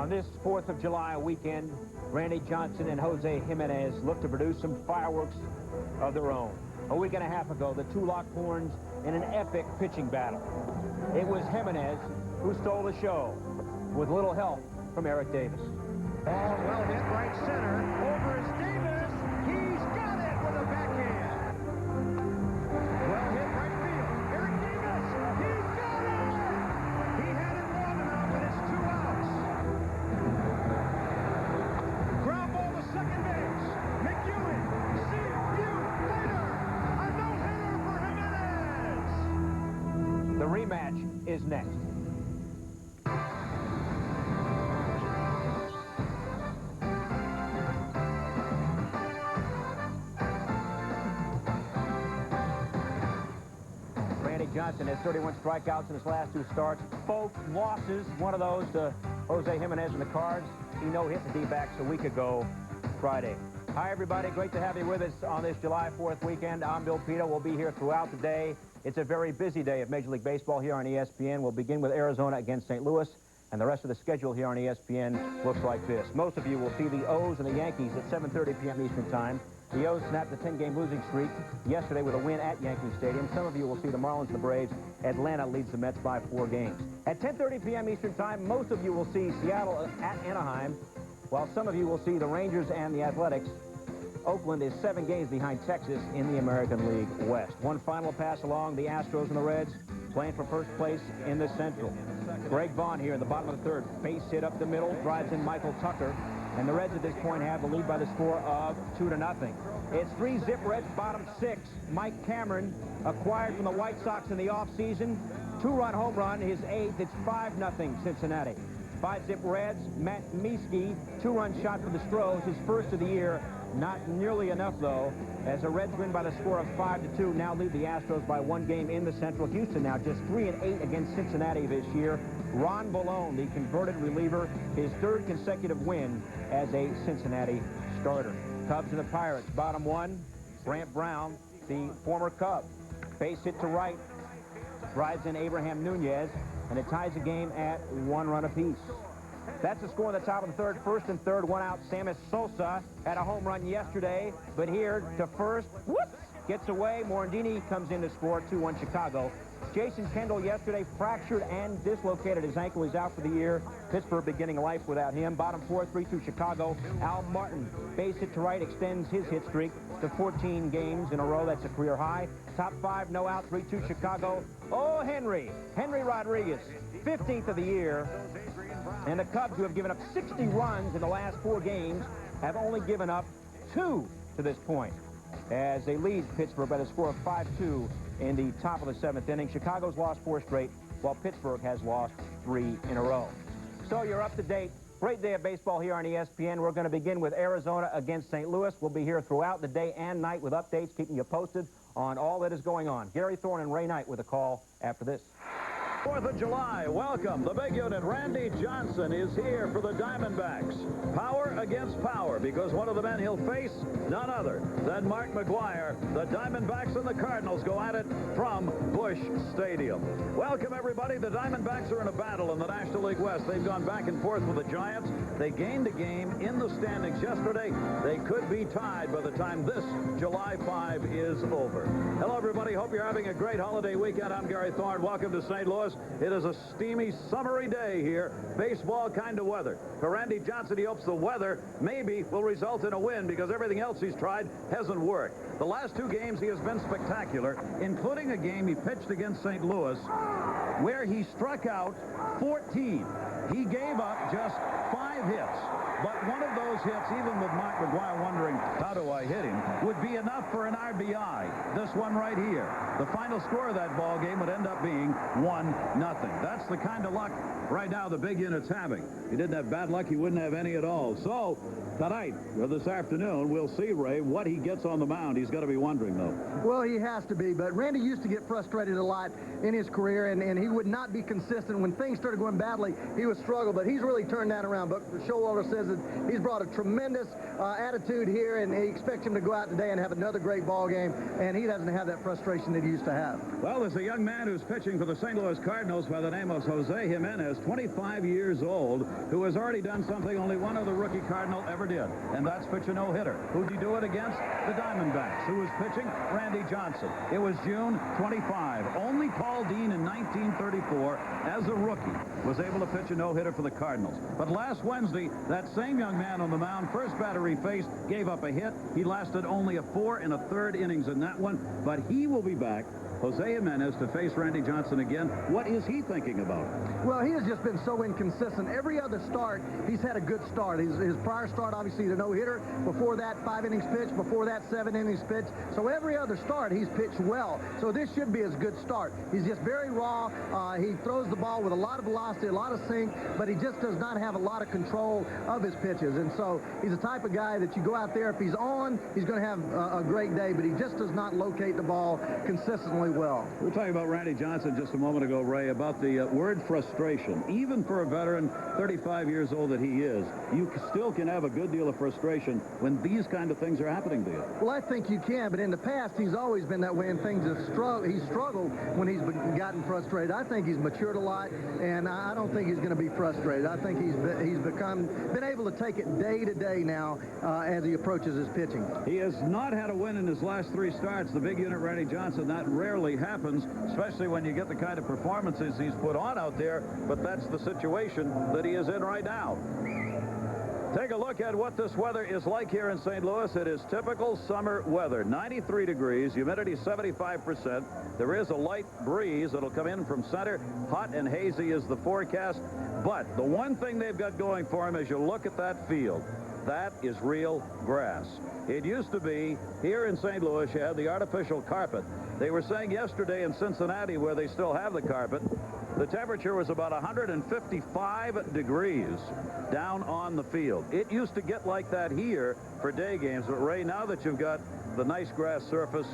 On this 4th of July weekend, Randy Johnson and Jose Jimenez look to produce some fireworks of their own. A week and a half ago, the two locked horns in an epic pitching battle. It was Jimenez who stole the show, with little help from Eric Davis. Ball well hit right center. Over is Davis. He's got it with a backhand. Well hit right field. Eric Davis. He's got it. He had it long enough, and it's 2 outs. Ground ball to second base. McEwen. See you later. A no-hitter for Jimenez. The rematch is next. Johnson has 31 strikeouts in his last 2 starts. Both losses, one of those to Jose Jimenez and the Cards. He no-hit the D-backs a week ago Friday. Hi, everybody. Great to have you with us on this July 4th weekend. I'm Bill Pito. We'll be here throughout the day. It's a very busy day of Major League Baseball here on ESPN. We'll begin with Arizona against St. Louis, and the rest of the schedule here on ESPN looks like this. Most of you will see the O's and the Yankees at 7:30 p.m. Eastern Time. The O's snapped a 10-game losing streak yesterday with a win at Yankee Stadium. Some of you will see the Marlins and the Braves. Atlanta leads the Mets by 4 games. At 10:30 p.m. Eastern Time, most of you will see Seattle at Anaheim, while some of you will see the Rangers and the Athletics. Oakland is 7 games behind Texas in the American League West. One final pass along, the Astros and the Reds playing for first place in the Central. Greg Vaughn here in the bottom of the 3rd. Base hit up the middle, drives in Michael Tucker. And the Reds at this point have the lead by the score of 2-0. It's 3-zip Reds bottom 6. Mike Cameron acquired from the White Sox in the offseason. 2-run home run, his 8th. It's 5-0 Cincinnati. 5-zip Reds, Matt Miesky, 2-run shot for the Stros, his first of the year. Not nearly enough, though, as the Reds win by the score of 5-2, now lead the Astros by 1 game in the Central. Houston now just 3-8 against Cincinnati this year. Ron Ballone, the converted reliever, his 3rd consecutive win as a Cincinnati starter. Cubs and the Pirates, bottom 1. Brant Brown, the former Cub. Base hit to right, drives in Abraham Nunez, and it ties the game at 1 run apiece. That's the score in the top of the 3rd. 1st and 3rd, 1 out. Sammy Sosa had a home run yesterday, but here to first, whoops, gets away. Morandini comes in to score, 2-1 Chicago. Jason Kendall yesterday fractured and dislocated his ankle. He's out for the year. Pittsburgh beginning life without him. Bottom 4, 3-2 Chicago. Al Martin, base hit to right, extends his hit streak to 14 games in a row. That's a career high. Top 5, no out, 3-2 Chicago. Oh, Henry Rodriguez, 15th of the year. And the Cubs, who have given up 60 runs in the last 4 games, have only given up 2 to this point, as they lead Pittsburgh by the score of 5-2 in the top of the 7th inning. Chicago's lost 4 straight, while Pittsburgh has lost 3 in a row. So you're up to date. Great day of baseball here on ESPN. We're going to begin with Arizona against St. Louis. We'll be here throughout the day and night with updates, keeping you posted on all that is going on. Gary Thorne and Ray Knight with a call after this. 4th of July, welcome. The big unit, Randy Johnson, is here for the Diamondbacks. Power against power, because one of the men he'll face, none other than Mark McGwire. The Diamondbacks and the Cardinals go at it from Busch Stadium. Welcome, everybody. The Diamondbacks are in a battle in the National League West. They've gone back and forth with the Giants. They gained a game in the standings yesterday. They could be tied by the time this July 5 is over. Hello, everybody. Hope you're having a great holiday weekend. I'm Gary Thorne. Welcome to St. Louis. It is a steamy, summery day here. Baseball kind of weather. For Randy Johnson, he hopes the weather maybe will result in a win, because everything else he's tried hasn't worked. The last 2 games he has been spectacular, including a game he pitched against St. Louis where he struck out 14. He gave up just 5 hits. But one of those hits, even with Mark McGwire wondering, how do I hit him, would be enough for an RBI. This one right here. The final score of that ball game would end up being 1-0. That's the kind of luck right now the big unit's having. He didn't have bad luck, he wouldn't have any at all. So tonight, or this afternoon, we'll see, Ray, what he gets on the mound. He's got to be wondering, though. Well, he has to be, but Randy used to get frustrated a lot in his career, and he would not be consistent. When things started going badly, he was struggle, but he's really turned that around. But Showalter says that he's brought a tremendous attitude here, and he expects him to go out today and have another great ball game, and he doesn't have that frustration that he used to have. Well, there's a young man who's pitching for the St. Louis Cardinals by the name of Jose Jimenez, 25 years old, who has already done something only one other rookie Cardinal ever did, and that's pitch a no-hitter. Who'd he do it against? The Diamondbacks. Who was pitching? Randy Johnson. It was June 25. Only Paul Dean in 1934, as a rookie, was able to pitch a no-hitter for the Cardinals. But last Wednesday, that same young man on the mound, first batter he faced, gave up a hit. He lasted only a 4 1/3 innings in that one, but he will be back, Jose Jimenez, to face Randy Johnson again. What is he thinking about? Well, he has just been so inconsistent. Every other start, he's had a good start. His prior start, obviously, the no-hitter. Before that, 5 innings pitch. Before that, 7 innings pitch. So every other start, he's pitched well. So this should be his good start. He's just very raw. He throws the ball with a lot of velocity, a lot of sink, but he just does not have a lot of control of his pitches. And so he's the type of guy that you go out there, if he's on, he's going to have a great day, but he just does not locate the ball consistently well. We were talking about Randy Johnson just a moment ago, Ray, about the word frustration. Even for a veteran, 35 years old that he is, you still can have a good deal of frustration when these kind of things are happening to you. Well, I think you can, but in the past, he's always been that way, and things have he's struggled when he's gotten frustrated. I think he's matured a lot, and I don't think he's going to be frustrated. I think he's been able to take it day to day now as he approaches his pitching. He has not had a win in his last 3 starts. The big unit, Randy Johnson, that rarely happens, especially when you get the kind of performances he's put on out there, but that's the situation that he is in right now. Take a look at what this weather is like here in St. Louis. It is typical summer weather. 93 degrees, humidity 75%. There is a light breeze that'll come in from center. Hot and hazy is the forecast. But the one thing they've got going for them as you look at that field, that is real grass. It used to be here in St. Louis, you had the artificial carpet. They were saying yesterday in Cincinnati, where they still have the carpet, the temperature was about 155 degrees down on the field. It used to get like that here for day games, but Ray, now that you've got the nice grass surface,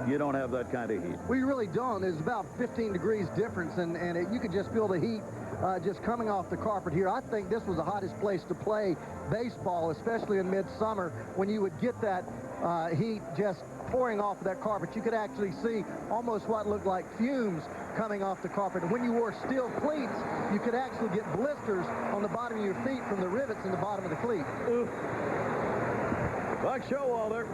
you don't have that kind of heat. We really don't. There's about 15 degrees difference, and you could just feel the heat just coming off the carpet here. I think this was the hottest place to play baseball, especially in midsummer, when you would get that heat just pouring off of that carpet. You could actually see almost what looked like fumes coming off the carpet. And when you wore steel cleats, you could actually get blisters on the bottom of your feet from the rivets in the bottom of the cleat. Oof. Buck Showalter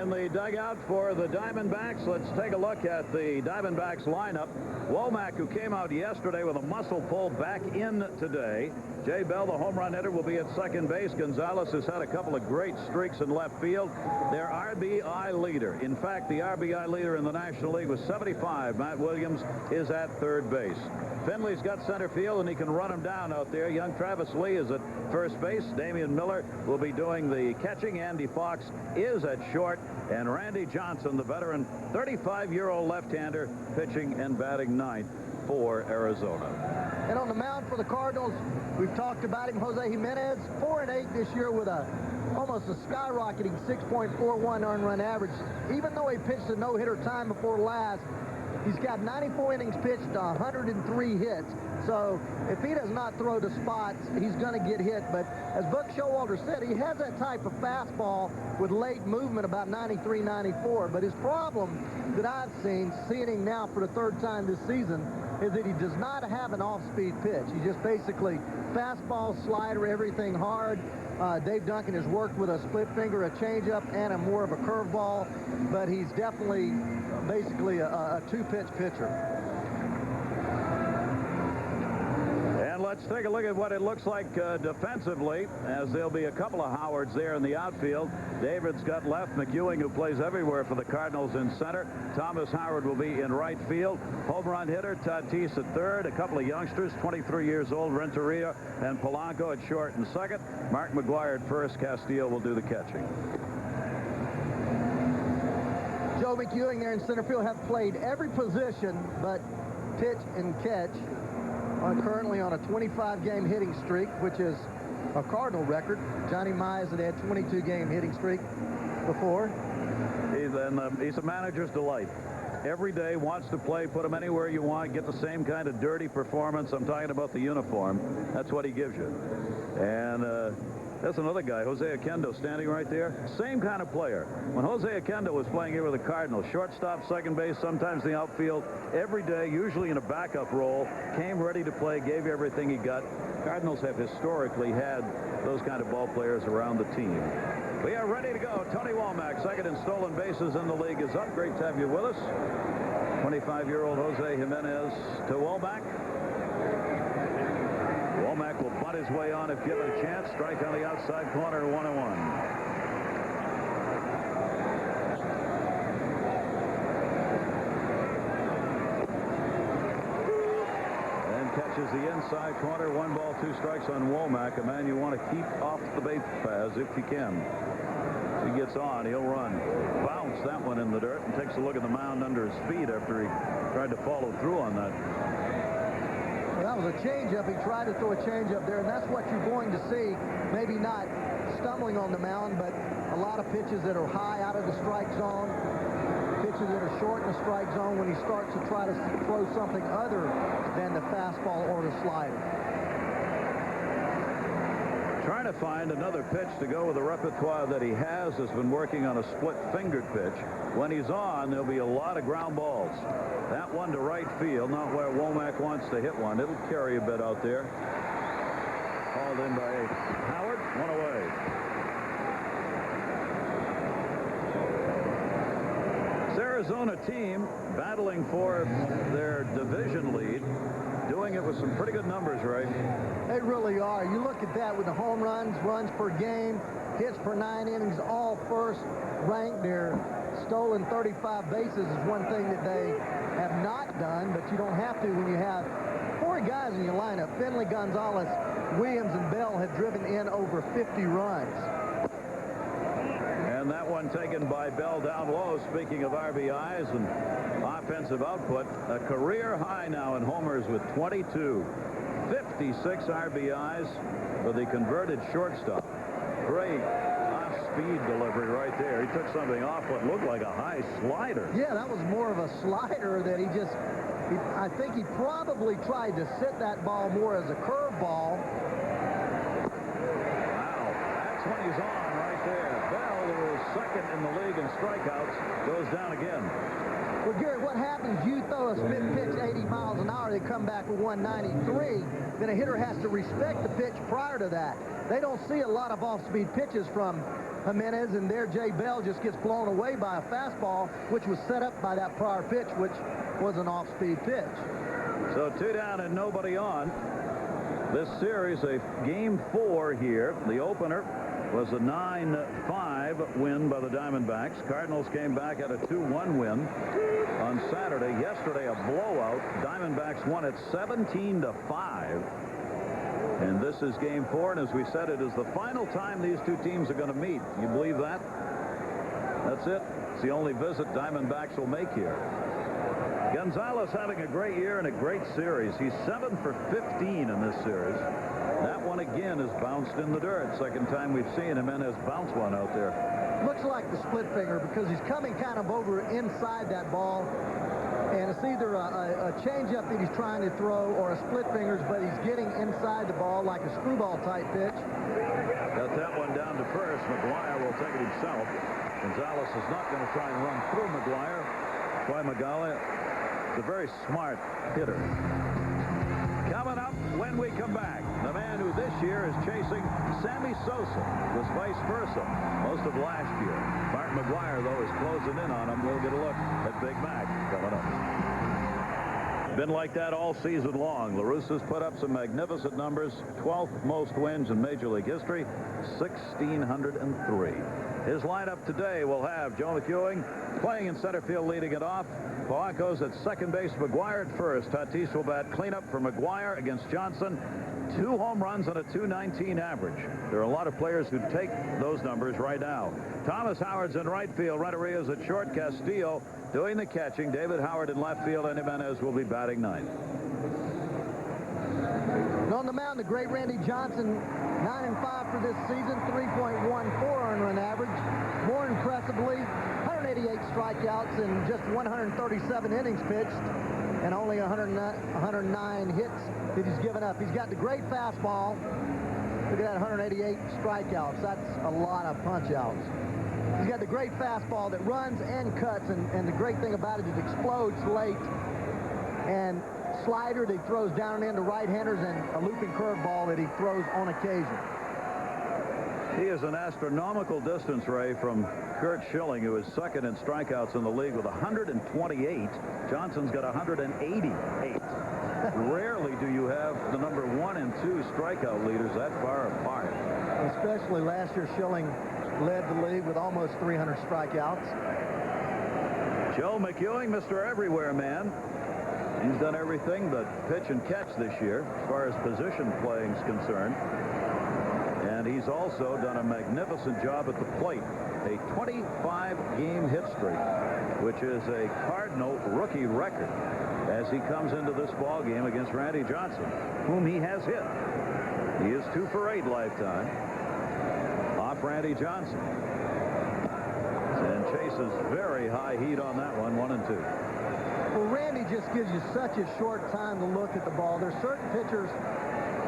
in the dugout for the Diamondbacks. Let's take a look at the Diamondbacks lineup. Womack, who came out yesterday with a muscle pull, back in today. Jay Bell, the home run hitter, will be at second base. Gonzalez has had a couple of great streaks in left field. Their RBI leader, in fact, the RBI leader in the National League was 75. Matt Williams is at third base. Finley's got center field, and he can run him down out there. Young Travis Lee is at first base. Damian Miller will be doing the catching. Andy Fox is at short. And Randy Johnson, the veteran 35-year-old left-hander, pitching and batting ninth for Arizona. And on the mound for the Cardinals, we've talked about him, Jose Jimenez, 4-8 this year with almost a skyrocketing 6.41 earned run average. Even though he pitched a no-hitter time before last, he's got 94 innings pitched, 103 hits. So if he does not throw to spots, he's going to get hit. But as Buck Showalter said, he has that type of fastball with late movement, about 93, 94. But his problem that I've seen, seeing him now for the 3rd time this season, is that he does not have an off-speed pitch. He just basically fastball, slider, everything hard. Dave Duncan has worked with a split finger, a changeup, and a more of a curveball, but he's definitely basically a 2-pitch pitcher. And let's take a look at what it looks like defensively, as there'll be a couple of Howards there in the outfield. David's got left. McEwing, who plays everywhere for the Cardinals, in center. Thomas Howard will be in right field. Home run hitter Tatis at third. A couple of youngsters, 23 years old, Renteria and Polanco at short and second. Mark McGwire at first. Castillo will do the catching. Joe McEwing there in center field have played every position but pitch and catch. Currently on a 25-game hitting streak, which is a Cardinal record. Johnny Mize had 22-game hitting streak before. He's a manager's delight. every day, wants to play, put him anywhere you want, get the same kind of dirty performance. I'm talking about the uniform. That's what he gives you. And that's another guy, Jose Jimenez, standing right there. Same kind of player. When Jose Jimenez was playing here with the Cardinals, shortstop, second base, sometimes the outfield, every day, usually in a backup role, came ready to play, gave everything he got. Cardinals have historically had those kind of ball players around the team. We are ready to go. Tony Womack, second in stolen bases in the league, is up. Great to have you with us. 25-year-old Jose Jimenez to Womack. Womack will butt his way on if given a chance. Strike on the outside corner, 1-1. Catches the inside corner. 1 ball, 2 strikes on Womack, a man you want to keep off the base paths if you can. If he gets on, he'll run. Bounce that one in the dirt and takes a look at the mound under his feet after he tried to follow through on that. Well, that was a changeup. He tried to throw a changeup there, and that's what you're going to see. Maybe not stumbling on the mound, but a lot of pitches that are high out of the strike zone. Pitches that are short in the strike zone when he starts to try to throw something other than the fastball or the slider. Trying to find another pitch to go with the repertoire that he has been working on a split-fingered pitch. When he's on, there'll be a lot of ground balls. That one to right field, not where Womack wants to hit one. It'll carry a bit out there. Hauled in by Howard, 1 away. Arizona team battling for their division lead, doing it with some pretty good numbers, Ray. They really are. You look at that with the home runs, runs per game, hits per 9 innings, all first ranked. Their stolen 35 bases is one thing that they have not done, but you don't have to when you have 4 guys in your lineup. Finley, Gonzalez, Williams, and Bell have driven in over 50 runs. And that one taken by Bell down low. Speaking of RBIs and offensive output, a career high now in homers with 22. 56 RBIs for the converted shortstop. Great off-speed delivery right there. He took something off what looked like a high slider. Yeah, that was more of a slider that I think he probably tried to sit that ball more as a curveball. Wow, that's when he's on right there. Bell, who is second in the league in strikeouts, goes down again. Well, Gary, what happens, you throw a spin pitch 80 miles an hour, they come back with 193, then a hitter has to respect the pitch prior to that. They don't see a lot of off-speed pitches from Jimenez, and there Jay Bell just gets blown away by a fastball, which was set up by that prior pitch, which was an off-speed pitch. So 2 down and nobody on. This series, a game 4 here. The opener was a 9-5 win by the Diamondbacks. Cardinals came back at a 2-1 win on Saturday. Yesterday, a blowout. Diamondbacks won it 17-5. And this is game 4, and as we said, it is the final time these two teams are going to meet. You believe that? That's it. It's the only visit Diamondbacks will make here. Gonzalez having a great year and a great series. He's 7 for 15 in this series. That one again is bounced in the dirt. Second time we've seen Jimenez bounce one out there. Looks like the split finger because he's coming kind of over inside that ball. And it's either a changeup that he's trying to throw or a split fingers, but he's getting inside the ball like a screwball type pitch. Got that one down to first. McGuire will take it himself. Gonzalez is not going to try and run through McGuire. Why McGuire is a very smart hitter. Coming up when we come back, the man who this year is chasing Sammy Sosa was vice versa most of last year. Mark McGuire, though, is closing in on him. We'll get a look at Big Mac coming up. Been like that all season long. La Russa's put up some magnificent numbers. 12th most wins in Major League history, 1,603. His lineup today will have Joe McEwing playing in center field, leading it off. Polanco's at second base, McGuire at first. Tatis will bat cleanup for McGuire against Johnson. 2 home runs and a .219 average. There are a lot of players who take those numbers right now. Thomas Howard's in right field. Renteria's at short. Castillo doing the catching. David Howard in left field, and Jimenez will be batting ninth. And on the mound, the great Randy Johnson, 9-5 for this season, 3.14 earned run average. More impressively, 188 strikeouts in just 137 innings pitched, and only 109 hits that he's given up. He's got the great fastball. Look at that, 188 strikeouts. That's a lot of punch-outs. He's got the great fastball that runs and cuts, and the great thing about it, it explodes late. And slider that he throws down and into right-handers, and a looping curveball that he throws on occasion. He is an astronomical distance, Ray, from Curt Schilling, who is second in strikeouts in the league with 128. Johnson's got 188. Rarely do you have the number 1 and 2 strikeout leaders that far apart. Especially last year, Schilling led the league with almost 300 strikeouts. Joe McEwing, Mr. Everywhere Man. He's done everything but pitch and catch this year as far as position playing is concerned. And he's also done a magnificent job at the plate. A 25-game hit streak, which is a Cardinal rookie record as he comes into this ball game against Randy Johnson, whom he has hit. He is 2 for 8 lifetime off Randy Johnson. And chases very high heat on that one, 1 and 2. Well, Randy just gives you such a short time to look at the ball. There's certain pitchers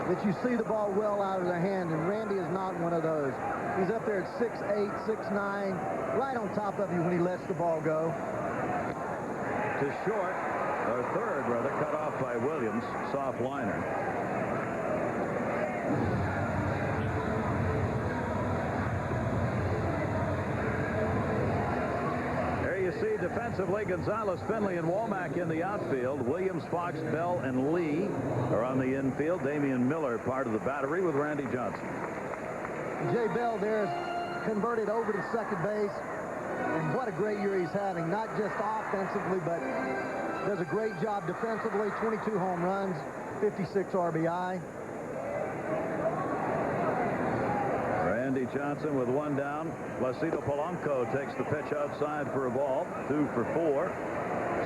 that you see the ball well out of their hand, and Randy is not one of those. He's up there at 6'8", 6'9", right on top of you when he lets the ball go. To short, or third rather, cut off by Williams, soft liner. See defensively, Gonzalez, Finley, and Womack in the outfield. Williams, Fox, Bell, and Lee are on the infield. Damian Miller part of the battery with Randy Johnson. Jay Bell there is converted over to second base, and what a great year he's having, not just offensively, but does a great job defensively. 22 home runs, 56 RBI. Randy Johnson with 1 down. Placido Polanco takes the pitch outside for a ball. 2 for 4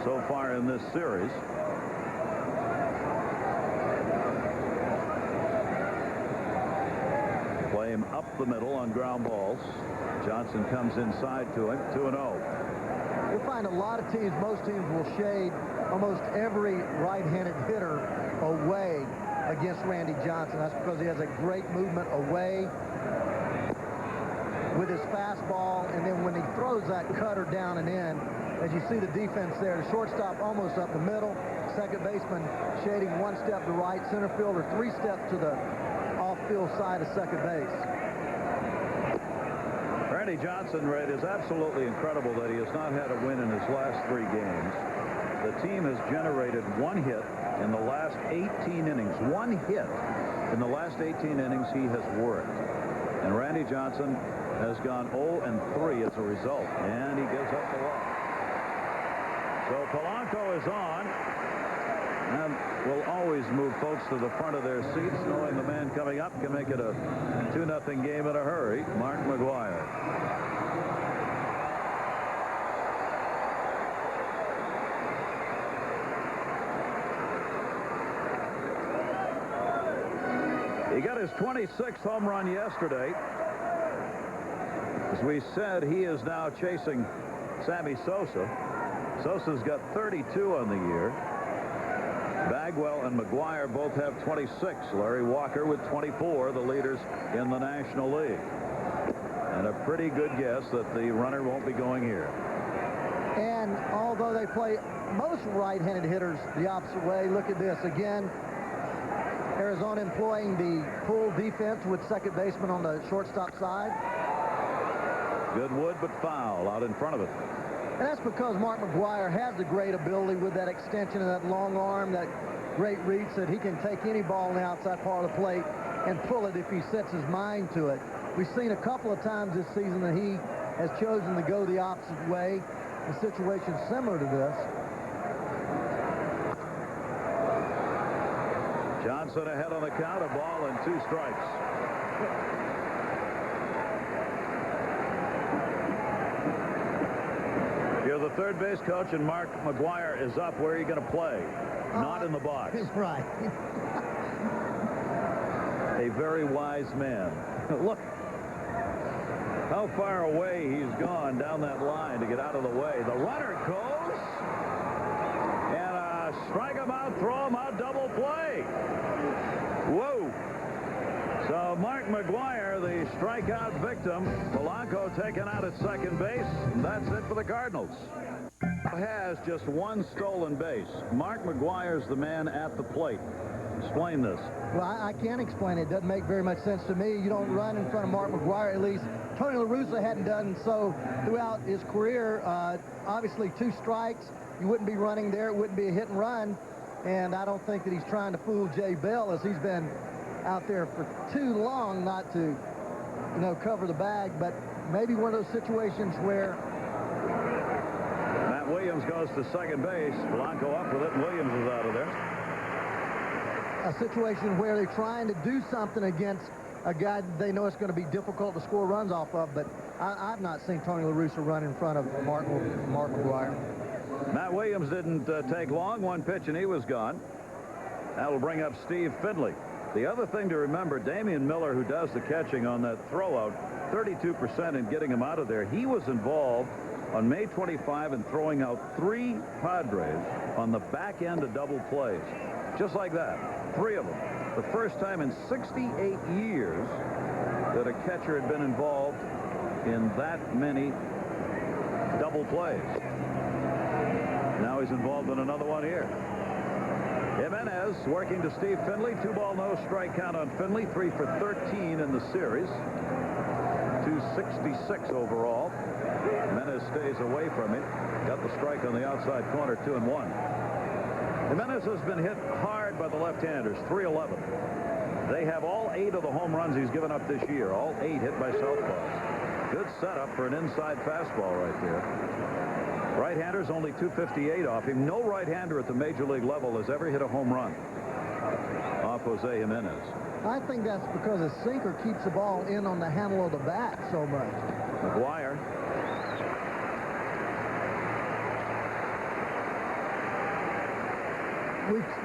so far in this series. Play him up the middle on ground balls. Johnson comes inside to him. 2-0. You'll find a lot of teams, most teams will shade almost every right-handed hitter away against Randy Johnson. That's because he has a great movement away with his fastball, and then when he throws that cutter down and in, as you see the defense there, the shortstop almost up the middle, second baseman shading 1 step to right, center fielder 3 steps to the off-field side of second base. Randy Johnson, Red, is absolutely incredible that he has not had a win in his last 3 games. The team has generated 1 hit in the last 18 innings. 1 hit in the last 18 innings he has worked. And Randy Johnson has gone 0-3 as a result, and he gives up the walk. So Polanco is on, and will always move folks to the front of their seats, knowing the man coming up can make it a 2-0 game in a hurry. Mark McGwire. He got his 26th home run yesterday. As we said, he is now chasing Sammy Sosa. Sosa's got 32 on the year. Bagwell and McGwire both have 26. Larry Walker with 24, the leaders in the National League. And a pretty good guess that the runner won't be going here. And although they play most right-handed hitters the opposite way, look at this again. Arizona employing the pull defense with second baseman on the shortstop side. Good wood, but foul out in front of it. And that's because Mark McGwire has the great ability with that extension of that long arm, that great reach, that he can take any ball on the outside part of the plate and pull it if he sets his mind to it. We've seen a couple of times this season that he has chosen to go the opposite way in situations similar to this. Johnson ahead on the count, a ball and 2 strikes. You're the third base coach, and Mark McGwire is up. Where are you going to play? Not in the box. Right. A very wise man. Look, How far away he's gone down that line to get out of the way. The runner goes. And strike him out, throw him out, double play. Whoa. So Mark McGwire, the strikeout victim. Polanco taken out at second base. And that's it for the Cardinals. Has just one stolen base. Mark McGwire's the man at the plate. Explain this. Well, I can't explain it. It doesn't make very much sense to me. You don't run in front of Mark McGwire. At least Tony La Russa hadn't done so throughout his career. Obviously, 2 strikes. You wouldn't be running there. It wouldn't be a hit and run. And I don't think that he's trying to fool Jay Bell, as he's been out there for too long not to, you know, cover the bag. But maybe one of those situations where Matt Williams goes to second base. Polanco up with it, and Williams is out of there. a situation where they're trying to do something against a guy they know it's going to be difficult to score runs off of, but I've not seen Tony La Russa run in front of Mark McGwire. Matt Williams didn't take long. One pitch and he was gone. That'll bring up Steve Findlay. The other thing to remember, Damian Miller, who does the catching on that throwout, 32% in getting him out of there. He was involved on May 25 in throwing out 3 Padres on the back end of double plays. Just like that. 3 of them. The first time in 68 years that a catcher had been involved in that many double plays. Now he's involved in another one here. Jimenez working to Steve Findlay. 2-ball, no strike count on Findlay. 3 for 13 in the series. 266 overall. Jimenez stays away from it. Got the strike on the outside corner, 2-1. Jimenez has been hit hard by the left-handers, 311. They have all 8 of the home runs he's given up this year. All 8 hit by southpaws. Good setup for an inside fastball right there. Right-handers only 258 off him. No right-hander at the major league level has ever hit a home run off Jose Jimenez. I think that's because his sinker keeps the ball in on the handle of the bat so much. McGwire.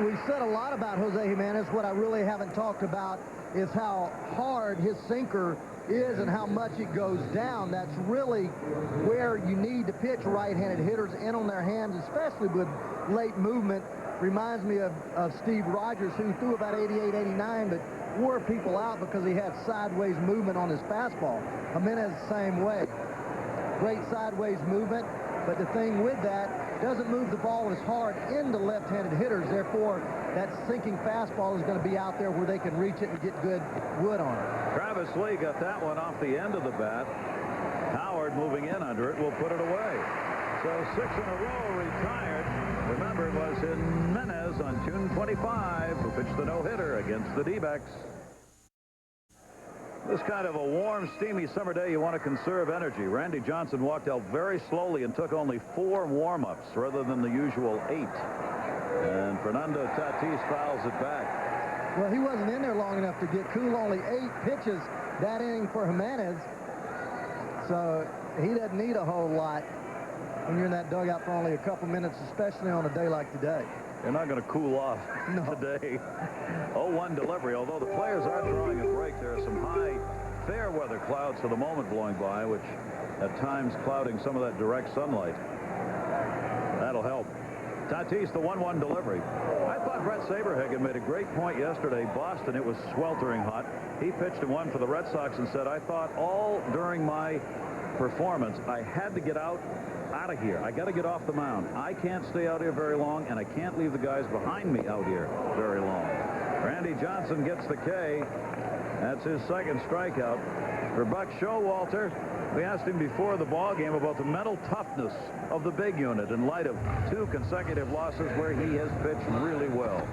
We said a lot about Jose Jimenez. What I really haven't talked about is how hard his sinker is and how much it goes down. That's really where you need to pitch right-handed hitters in on their hands, especially with late movement. Reminds me of Steve Rogers, who threw about 88, 89, but wore people out because he had sideways movement on his fastball. Jimenez the same way. Great sideways movement, but the thing with that, doesn't move the ball as hard into left-handed hitters. Therefore, that sinking fastball is going to be out there where they can reach it and get good wood on it. Travis Lee got that one off the end of the bat. Howard moving in under it will put it away. So 6 in a row retired. Remember, it was Jimenez on June 25 who pitched the no-hitter against the D-backs. This kind of a warm, steamy summer day, you want to conserve energy. Randy Johnson walked out very slowly and took only 4 warm-ups rather than the usual 8. And Fernando Tatis fouls it back. Well, he wasn't in there long enough to get cool. Only 8 pitches that inning for Jimenez. So he doesn't need a whole lot when you're in that dugout for only a couple minutes, especially on a day like today. You're not going to cool off today. 0-1 delivery. Although the players are throwing a break, there are some high fair weather clouds for the moment blowing by, which at times clouding some of that direct sunlight. That'll help. Tatis, the 1-1 delivery. I thought Brett Saberhagen made a great point yesterday. Boston, it was sweltering hot. He pitched and won for the Red Sox and said, I thought all during my performance I had to get out of here. I got to get off the mound. I can't stay out here very long, and I can't leave the guys behind me out here very long. Randy Johnson gets the K. That's his second strikeout. For Buck Showalter, we asked him before the ball game about the mental toughness of the big unit in light of 2 consecutive losses where he has pitched really well.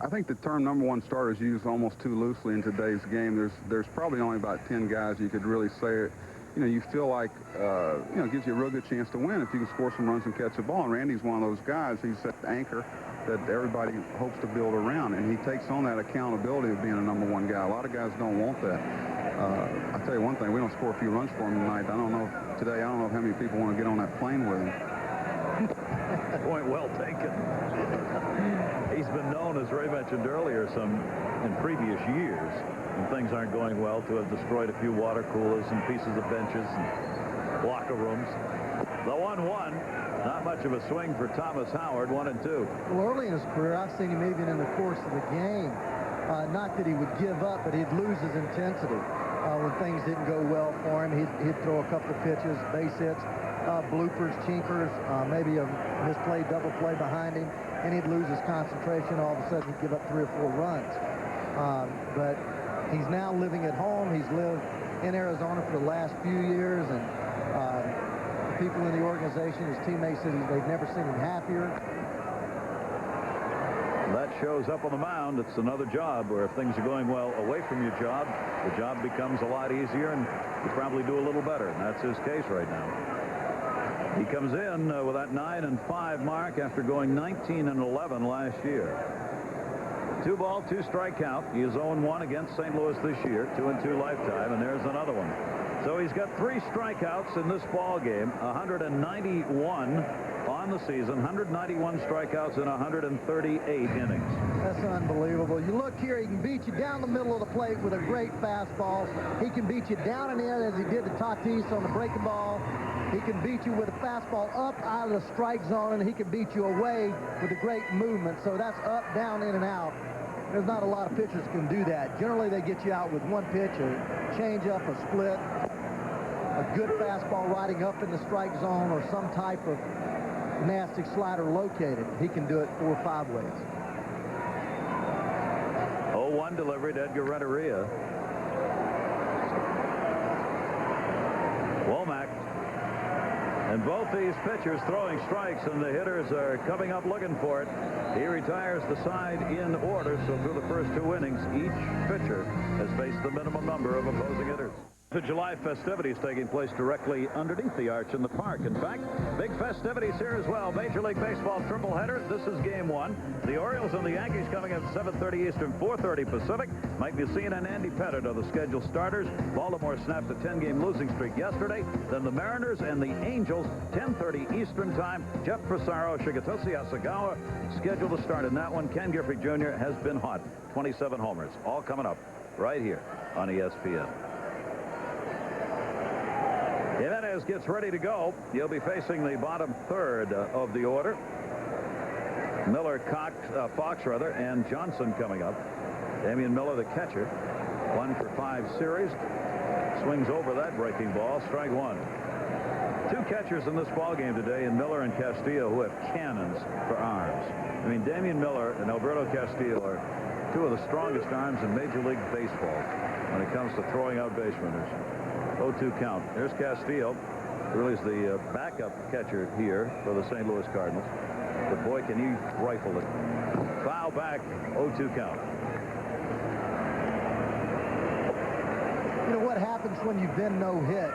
I think the term number 1 starter is used almost too loosely in today's game. There's probably only about 10 guys you could really say it. You know, you feel like, it gives you a real good chance to win if you can score some runs and catch the ball. And Randy's one of those guys. He's that anchor that everybody hopes to build around. And he takes on that accountability of being a number 1 guy. A lot of guys don't want that. I'll tell you one thing. We don't score a few runs for him tonight. I don't know how many people want to get on that plane with him. Point well taken. He's been known, as Ray mentioned earlier, in previous years, when things aren't going well, to have destroyed a few water coolers and pieces of benches and locker rooms. The 1-1, not much of a swing for Thomas Howard, 1-2. Well, early in his career, I've seen him even in the course of the game. Not that he would give up, but he'd lose his intensity. When things didn't go well for him, he'd throw a couple of pitches, base hits, bloopers, chinkers, maybe a misplayed double play behind him, and he'd lose his concentration. All of a sudden, he'd give up 3 or 4 runs. But he's now living at home. He's lived in Arizona for the last few years, and the people in the organization, his teammates, said they've never seen him happier. That shows up on the mound. It's another job where if things are going well away from your job, the job becomes a lot easier, and you probably do a little better. And that's his case right now. He comes in with that 9-5 mark after going 19-11 last year. 2 ball, 2 strike count. He is 0-1 against St. Louis this year, 2-2 lifetime, and there's another one. So he's got 3 strikeouts in this ball game, 191 on the season, 191 strikeouts in 138 innings. That's unbelievable. You look here, he can beat you down the middle of the plate with a great fastball. He can beat you down and in as he did to Tatis on the breaking ball. He can beat you with a fastball up out of the strike zone, and he can beat you away with a great movement. So that's up, down, in, and out. There's not a lot of pitchers can do that. Generally, they get you out with 1 pitch, a change-up, a split, a good fastball riding up in the strike zone, or some type of nasty slider located. He can do it 4 or 5 ways. 0-1 delivery to Edgar Renteria. Womack. And both these pitchers throwing strikes, and the hitters are coming up looking for it. He retires the side in order, so through the first 2 innings, each pitcher has faced the minimum number of opposing hitters. The July festivities taking place directly underneath the arch in the park. In fact, big festivities here as well. Major League Baseball triple-header. This is game 1. The Orioles and the Yankees coming at 7:30 Eastern, 4:30 Pacific. Mike Mussina and Andy Pettit are the scheduled starters. Baltimore snapped a 10-game losing streak yesterday. Then the Mariners and the Angels, 10:30 Eastern time. Jeff Pissarro, Shigetoshi Asagawa scheduled to start in that one. Ken Griffey Jr. has been hot. 27 homers. All coming up right here on ESPN. Jimenez gets ready to go. He'll be facing the bottom third of the order. Miller, Fox, and Johnson coming up. Damian Miller, the catcher, 1 for 5 series. Swings over that breaking ball. Strike 1. 2 catchers in this ball game today, in Miller and Castillo, who have cannons for arms. I mean, Damian Miller and Alberto Castillo are 2 of the strongest arms in Major League Baseball when it comes to throwing out base runners. 0-2 count. There's Castillo, really is the backup catcher here for the St. Louis Cardinals. But boy, can he rifle it. Foul back, 0-2 count. You know what happens when you've been no-hit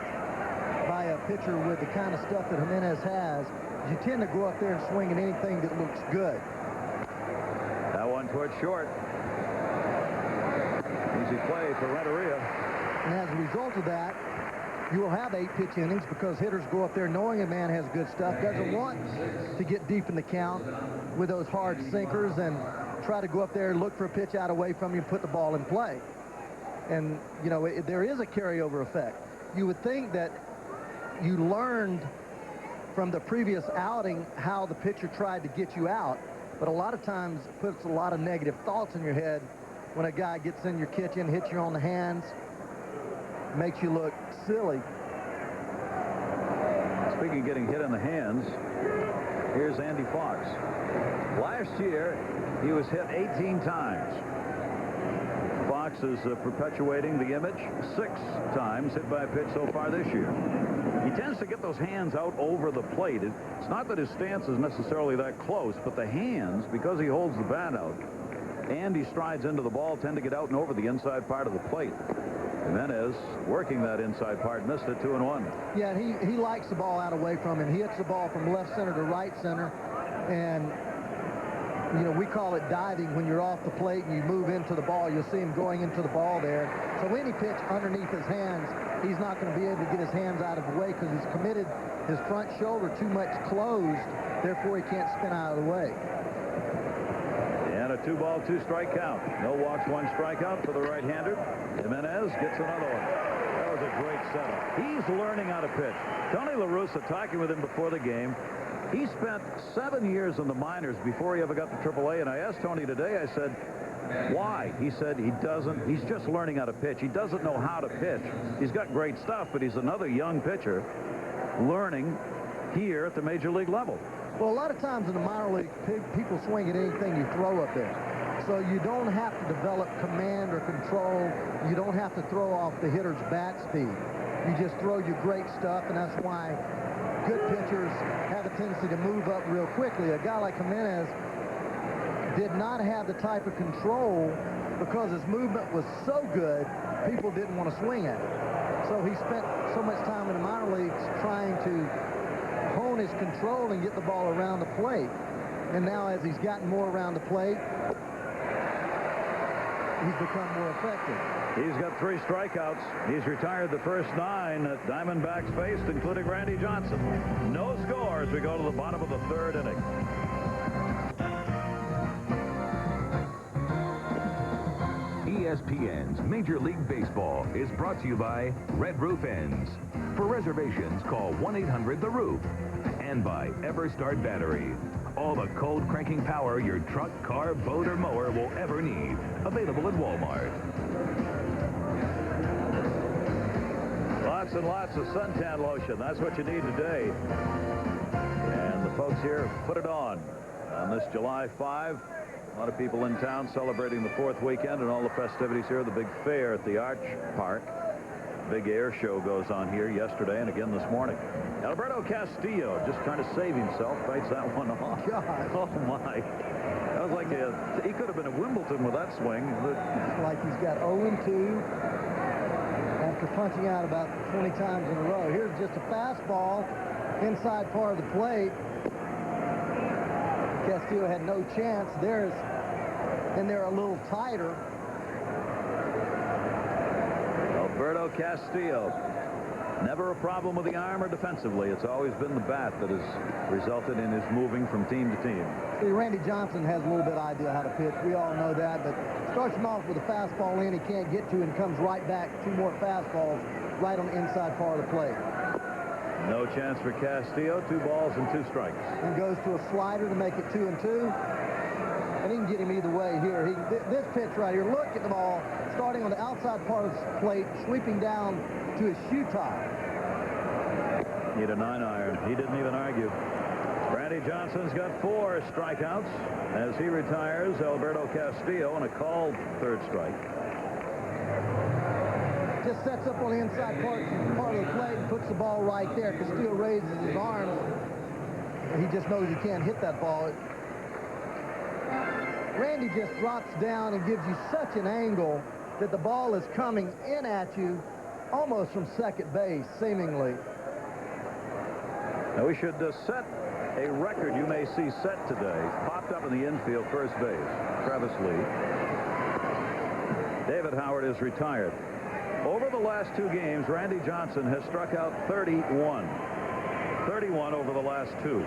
by a pitcher with the kind of stuff that Jimenez has? You tend to go up there and swing at anything that looks good. That one towards short. Easy play for Renteria. And as a result of that, you will have 8-pitch innings because hitters go up there knowing a man has good stuff, doesn't want to get deep in the count with those hard sinkers, and try to go up there and look for a pitch out away from you and put the ball in play. And, you know, there is a carryover effect. You would think that you learned from the previous outing how the pitcher tried to get you out, but a lot of times it puts a lot of negative thoughts in your head when a guy gets in your kitchen, hits you on the hands, makes you look silly. Speaking of getting hit in the hands, here's Andy Fox. Last year, he was hit 18 times. Fox is perpetuating the image. 6 times hit by a pitch so far this year. He tends to get those hands out over the plate. It's not that his stance is necessarily that close, but the hands, because he holds the bat out and he strides into the ball, tend to get out and over the inside part of the plate. Jimenez working that inside part, missed it, 2-1. Yeah, he likes the ball out away from him. He hits the ball from left center to right center, and you know, we call it diving. When you're off the plate and you move into the ball, you'll see him going into the ball there. So any pitch underneath his hands, he's not going to be able to get his hands out of the way because he's committed his front shoulder too much closed, therefore he can't spin out of the way. a 2-ball, 2-strike count. No walks, 1 strikeout for the right-hander. Jimenez gets another one. That was a great setup. He's learning how to pitch. Tony La Russa talking with him before the game. He spent 7 years in the minors before he ever got to AAA, and I asked Tony today, I said, why? He said he's just learning how to pitch. He doesn't know how to pitch. He's got great stuff, but he's another young pitcher learning here at the major league level. Well, a lot of times in the minor league, people swing at anything you throw up there. So you don't have to develop command or control. You don't have to throw off the hitter's bat speed. You just throw your great stuff, and that's why good pitchers have a tendency to move up real quickly. A guy like Jimenez did not have the type of control because his movement was so good, people didn't want to swing at it. So he spent so much time in the minor leagues trying to hone his control and get the ball around the plate. And now as he's gotten more around the plate, he's become more effective. He's got 3 strikeouts. He's retired the first 9 that Diamondbacks faced, including Randy Johnson. No score as we go to the bottom of the 3rd inning. ESPN's Major League Baseball is brought to you by Red Roof Ends. For reservations, call 1-800-THE-ROOF. And by EverStart Battery. All the cold cranking power your truck, car, boat, or mower will ever need. Available at Walmart. Lots and lots of suntan lotion. That's what you need today. And the folks here put it on this July 5. A lot of people in town celebrating the 4th weekend and all the festivities here. The big fair at the Arch Park. Big air show goes on here yesterday and again this morning. Alberto Castillo just trying to save himself. Fights that one off. God. Oh, my. That was like he could have been at Wimbledon with that swing. It's like he's got 0-2 after punching out about 20 times in a row. Here's just a fastball inside part of the plate. Castillo had no chance. And they're a little tighter. Alberto Castillo. Never a problem with the arm or defensively. It's always been the bat that has resulted in his moving from team to team. See, Randy Johnson has a little bit of idea how to pitch. We all know that, but starts him off with a fastball in he can't get to and comes right back. 2 more fastballs right on the inside part of the plate. No chance for Castillo. 2 balls and 2 strikes. And goes to a slider to make it 2-2. And he can get him either way here. This pitch right here, look at the ball starting on the outside part of the plate, sweeping down to his shoe tie. Need a 9-iron. He didn't even argue. Randy Johnson's got 4 strikeouts as he retires Alberto Castillo on a called 3rd strike. Just sets up on the inside part of the plate and puts the ball right there. Castillo raises his arms. He just knows he can't hit that ball. Randy just drops down and gives you such an angle that the ball is coming in at you almost from second base, seemingly. Now we should set a record you may see set today. Popped up in the infield, first base. Travis Lee. David Howard is retired. Over the last 2 games, Randy Johnson has struck out 31. 31 over the last 2.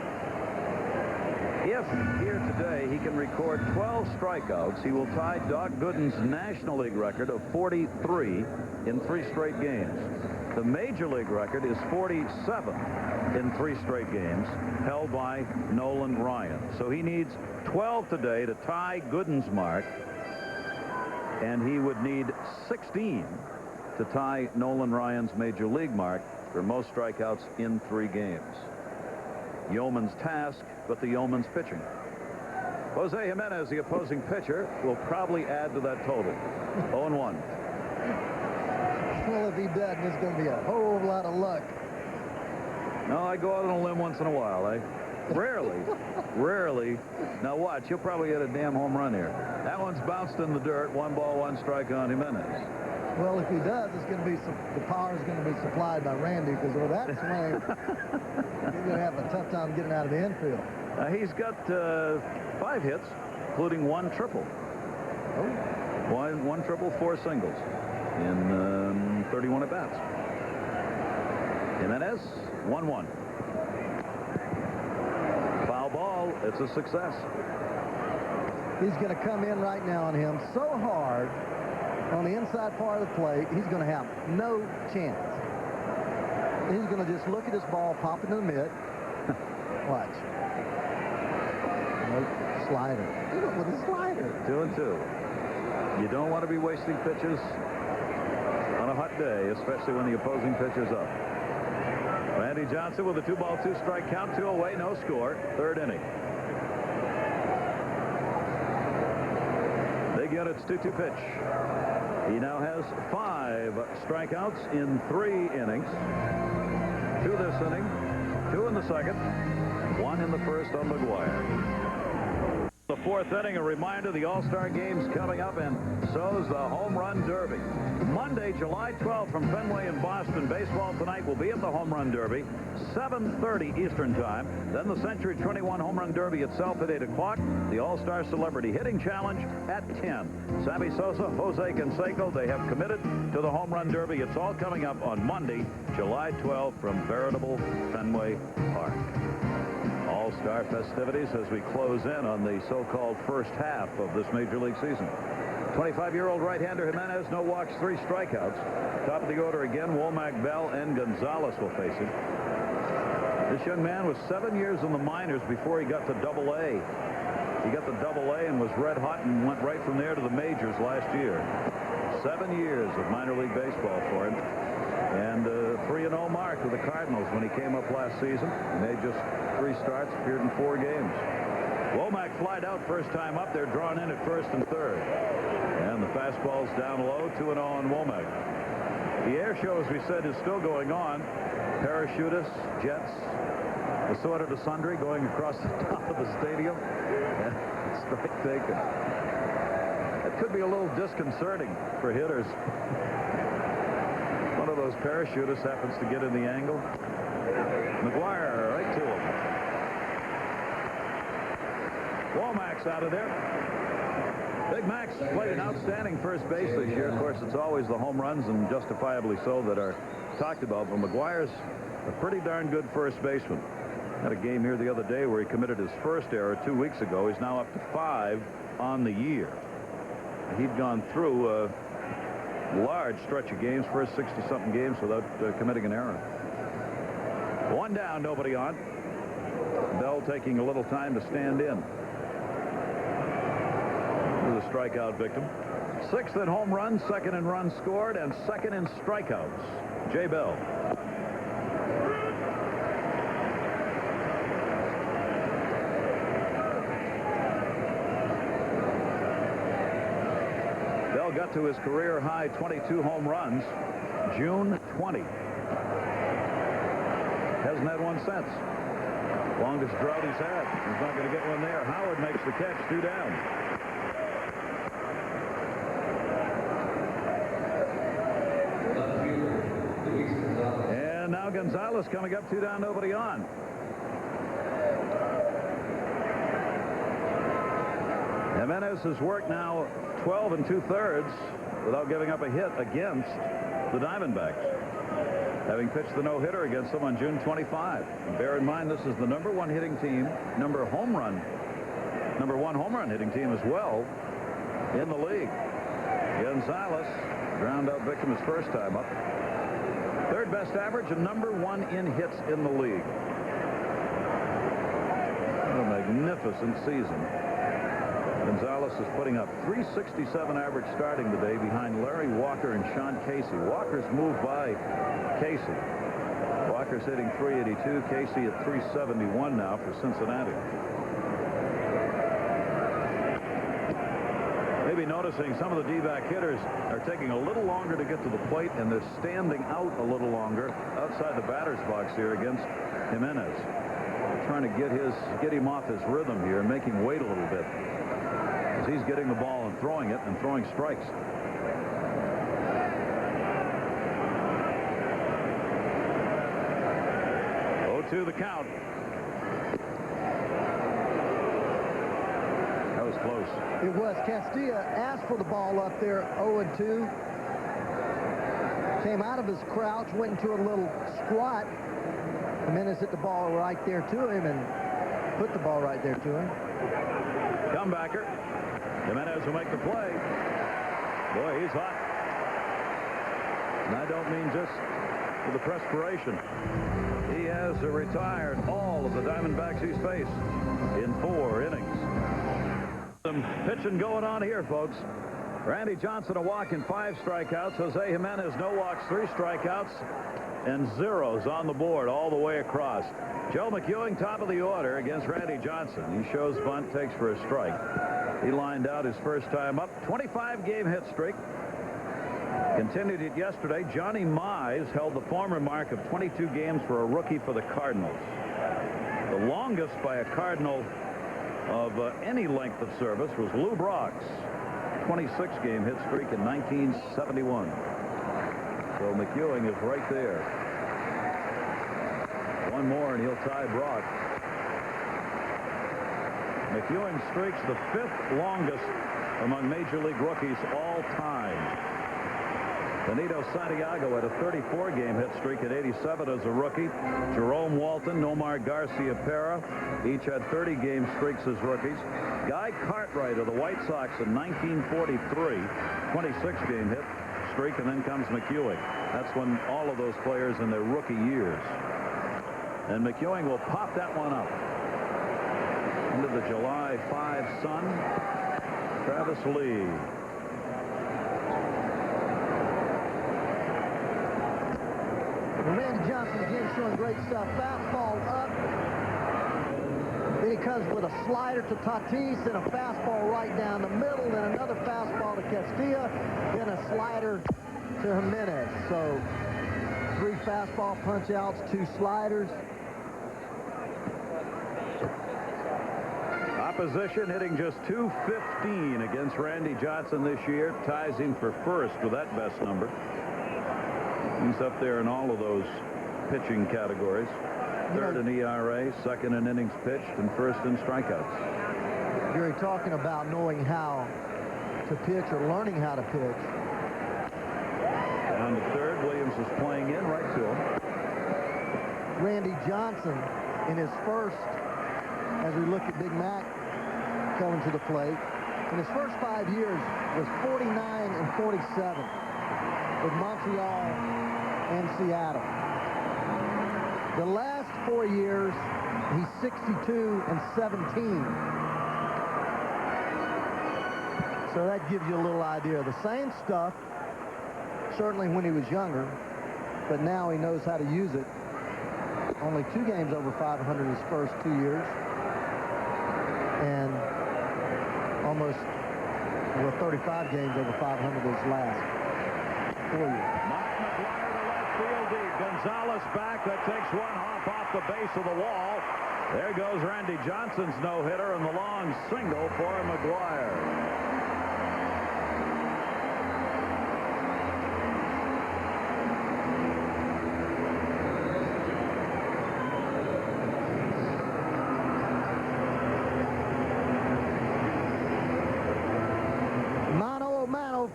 If here today he can record 12 strikeouts, he will tie Doc Gooden's National League record of 43 in 3 straight games. The Major League record is 47 in 3 straight games, held by Nolan Ryan. So he needs 12 today to tie Gooden's mark, and he would need 16 to tie Nolan Ryan's Major League mark for most strikeouts in 3 games. Yeoman's task, but the yeoman's pitching. Jose Jimenez, the opposing pitcher, will probably add to that total. 0-1. Well, if he doesn't, it's going to be a whole lot of luck. No, I go out on a limb once in a while. Rarely. Now watch, he'll probably hit a damn home run here. That one's bounced in the dirt. 1 ball, 1 strike on Jimenez. Well, if he does, it's going to be the power is going to be supplied by Randy, because with that swing, he's going to have a tough time getting out of the infield. He's got 5 hits, including 1 triple. Oh. One triple, 4 singles in 31 at-bats. Jimenez, 1-1. Foul ball. It's a success. He's going to come in right now on him so hard on the inside part of the plate, he's going to have no chance. He's going to just look at his ball, pop into the mid. Watch. Nope. Slider. Hit it with a slider. 2-2. You don't want to be wasting pitches on a hot day, especially when the opposing pitcher's up. Randy Johnson with a 2-ball, 2-strike count, 2 away, no score. Third inning. Big Unit's 2-2 pitch. He now has 5 strikeouts in 3 innings. 2 this inning, 2 in the second, 1 in the first on McGuire. The 4th inning, a reminder, the All-Star Game's coming up, and so's the Home Run Derby. Monday, July 12th from Fenway in Boston. Baseball tonight will be at the Home Run Derby, 7:30 Eastern Time. Then the Century 21 Home Run Derby itself at 8 o'clock. The All-Star Celebrity Hitting Challenge at 10. Sammy Sosa, Jose Canseco, they have committed to the Home Run Derby. It's all coming up on Monday, July 12th from veritable Fenway Park. All-Star festivities as we close in on the so-called first half of this Major League season. 25-year-old right-hander Jimenez, no walks, 3 strikeouts. Top of the order again, Womack, Bell, and Gonzalez will face him. This young man was 7 years in the minors before he got to Double-A. He got to Double-A and was red hot and went right from there to the majors last year. 7 years of minor league baseball for him. And 3-0 mark with the Cardinals when he came up last season. He made just 3 starts, appeared in 4 games. Womack flied out first time up. They're drawn in at first and third. And the fastball's down low, 2-0 on Womack. The air show, as we said, is still going on. Parachutists, jets, assorted to sundry going across the top of the stadium. Strike taken. That could be a little disconcerting for hitters. One of those parachutists happens to get in the angle. McGuire right to him. Womack's out of there. Big Max played an outstanding first base this year. Of course, it's always the home runs, and justifiably so, that are talked about. But McGuire's a pretty darn good first baseman. Had a game here the other day where he committed his first error 2 weeks ago. He's now up to 5 on the year. He'd gone through a large stretch of games, first 60-something games, without committing an error. 1 down, nobody on. Bell taking a little time to stand in. The strikeout victim. 6th in home runs, 2nd in runs scored, and 2nd in strikeouts. Jay Bell. Bell got to his career high 22 home runs June 20. Hasn't had one since. Longest drought he's had. He's not going to get one there. Howard makes the catch, 2 down. And now Gonzalez coming up, 2 down, nobody on. Jimenez has worked now 12 2/3 without giving up a hit against the Diamondbacks, having pitched the no-hitter against them on June 25. And bear in mind, this is the #1 hitting team, number 1 home run hitting team as well in the league. Gonzalez, ground out victim his first time up. 3rd best average and #1 in hits in the league. What a magnificent season. Gonzalez is putting up 367 average starting today behind Larry Walker and Sean Casey. Walker's moved by Casey. Walker's hitting 382. Casey at 371 now for Cincinnati. Maybe noticing some of the D-back hitters are taking a little longer to get to the plate, and they're standing out a little longer outside the batter's box here against Jimenez. Trying to get him off his rhythm here and make him wait a little bit. As he's getting the ball and throwing it and throwing strikes. 0-2 the count. That was close. It was. Castilla asked for the ball up there, 0-2. Came out of his crouch, went into a little squat. Jimenez hit the ball right there to him and put the ball right there to him. Comebacker. Jimenez will make the play. Boy, he's hot. And I don't mean just for the perspiration. He has retired all of the Diamondbacks he's faced in 4 innings. Some pitching going on here, folks. Randy Johnson a walk and 5 strikeouts. Jose Jimenez no walks, 3 strikeouts, and zeros on the board all the way across. Joe McEwing top of the order against Randy Johnson. He shows bunt, takes for a strike. He lined out his first time up. 25-game hit streak. Continued it yesterday. Johnny Mize held the former mark of 22 games for a rookie for the Cardinals. The longest by a Cardinal of any length of service was Lou Brock's 26-game hit streak in 1971. So McEwing is right there. One more and he'll tie Brock. McEwing streaks the 5th longest among Major League rookies all time. Benito Santiago had a 34-game hit streak at 87 as a rookie. Jerome Walton, Nomar Garcia-Pera each had 30-game streaks as rookies. Guy Cartwright of the White Sox in 1943, 26-game hit streak, and then comes McEwing. That's when all of those players in their rookie years. And McEwing will pop that one up into the July 5 sun. Travis Lee. Randy Johnson again showing great stuff. Fastball up. Then he comes with a slider to Tatis and a fastball right down the middle. Then another fastball to Castilla. Then a slider to Jimenez. So 3 fastball punch outs, 2 sliders. Opposition hitting just .215 against Randy Johnson this year. Ties him for first with that best number. He's up there in all of those pitching categories. 3rd in ERA, 2nd in innings pitched, and 1st in strikeouts. You're talking about knowing how to pitch or learning how to pitch. Down to 3rd, Williams is playing in right to him. Randy Johnson in his first, as we look at Big Mac coming to the plate, in his first 5 years was 49 and 47 with Montreal and Seattle. The last 4 years, he's 62 and 17. So that gives you a little idea. The same stuff, certainly when he was younger, but now he knows how to use it. Only 2 games over 500 his first 2 years. And almost, 35 games over 500 his last 4 years. Mark McGwire to left field deep. Gonzalez back. That takes one hop off the base of the wall. There goes Randy Johnson's no-hitter and the long single for McGwire.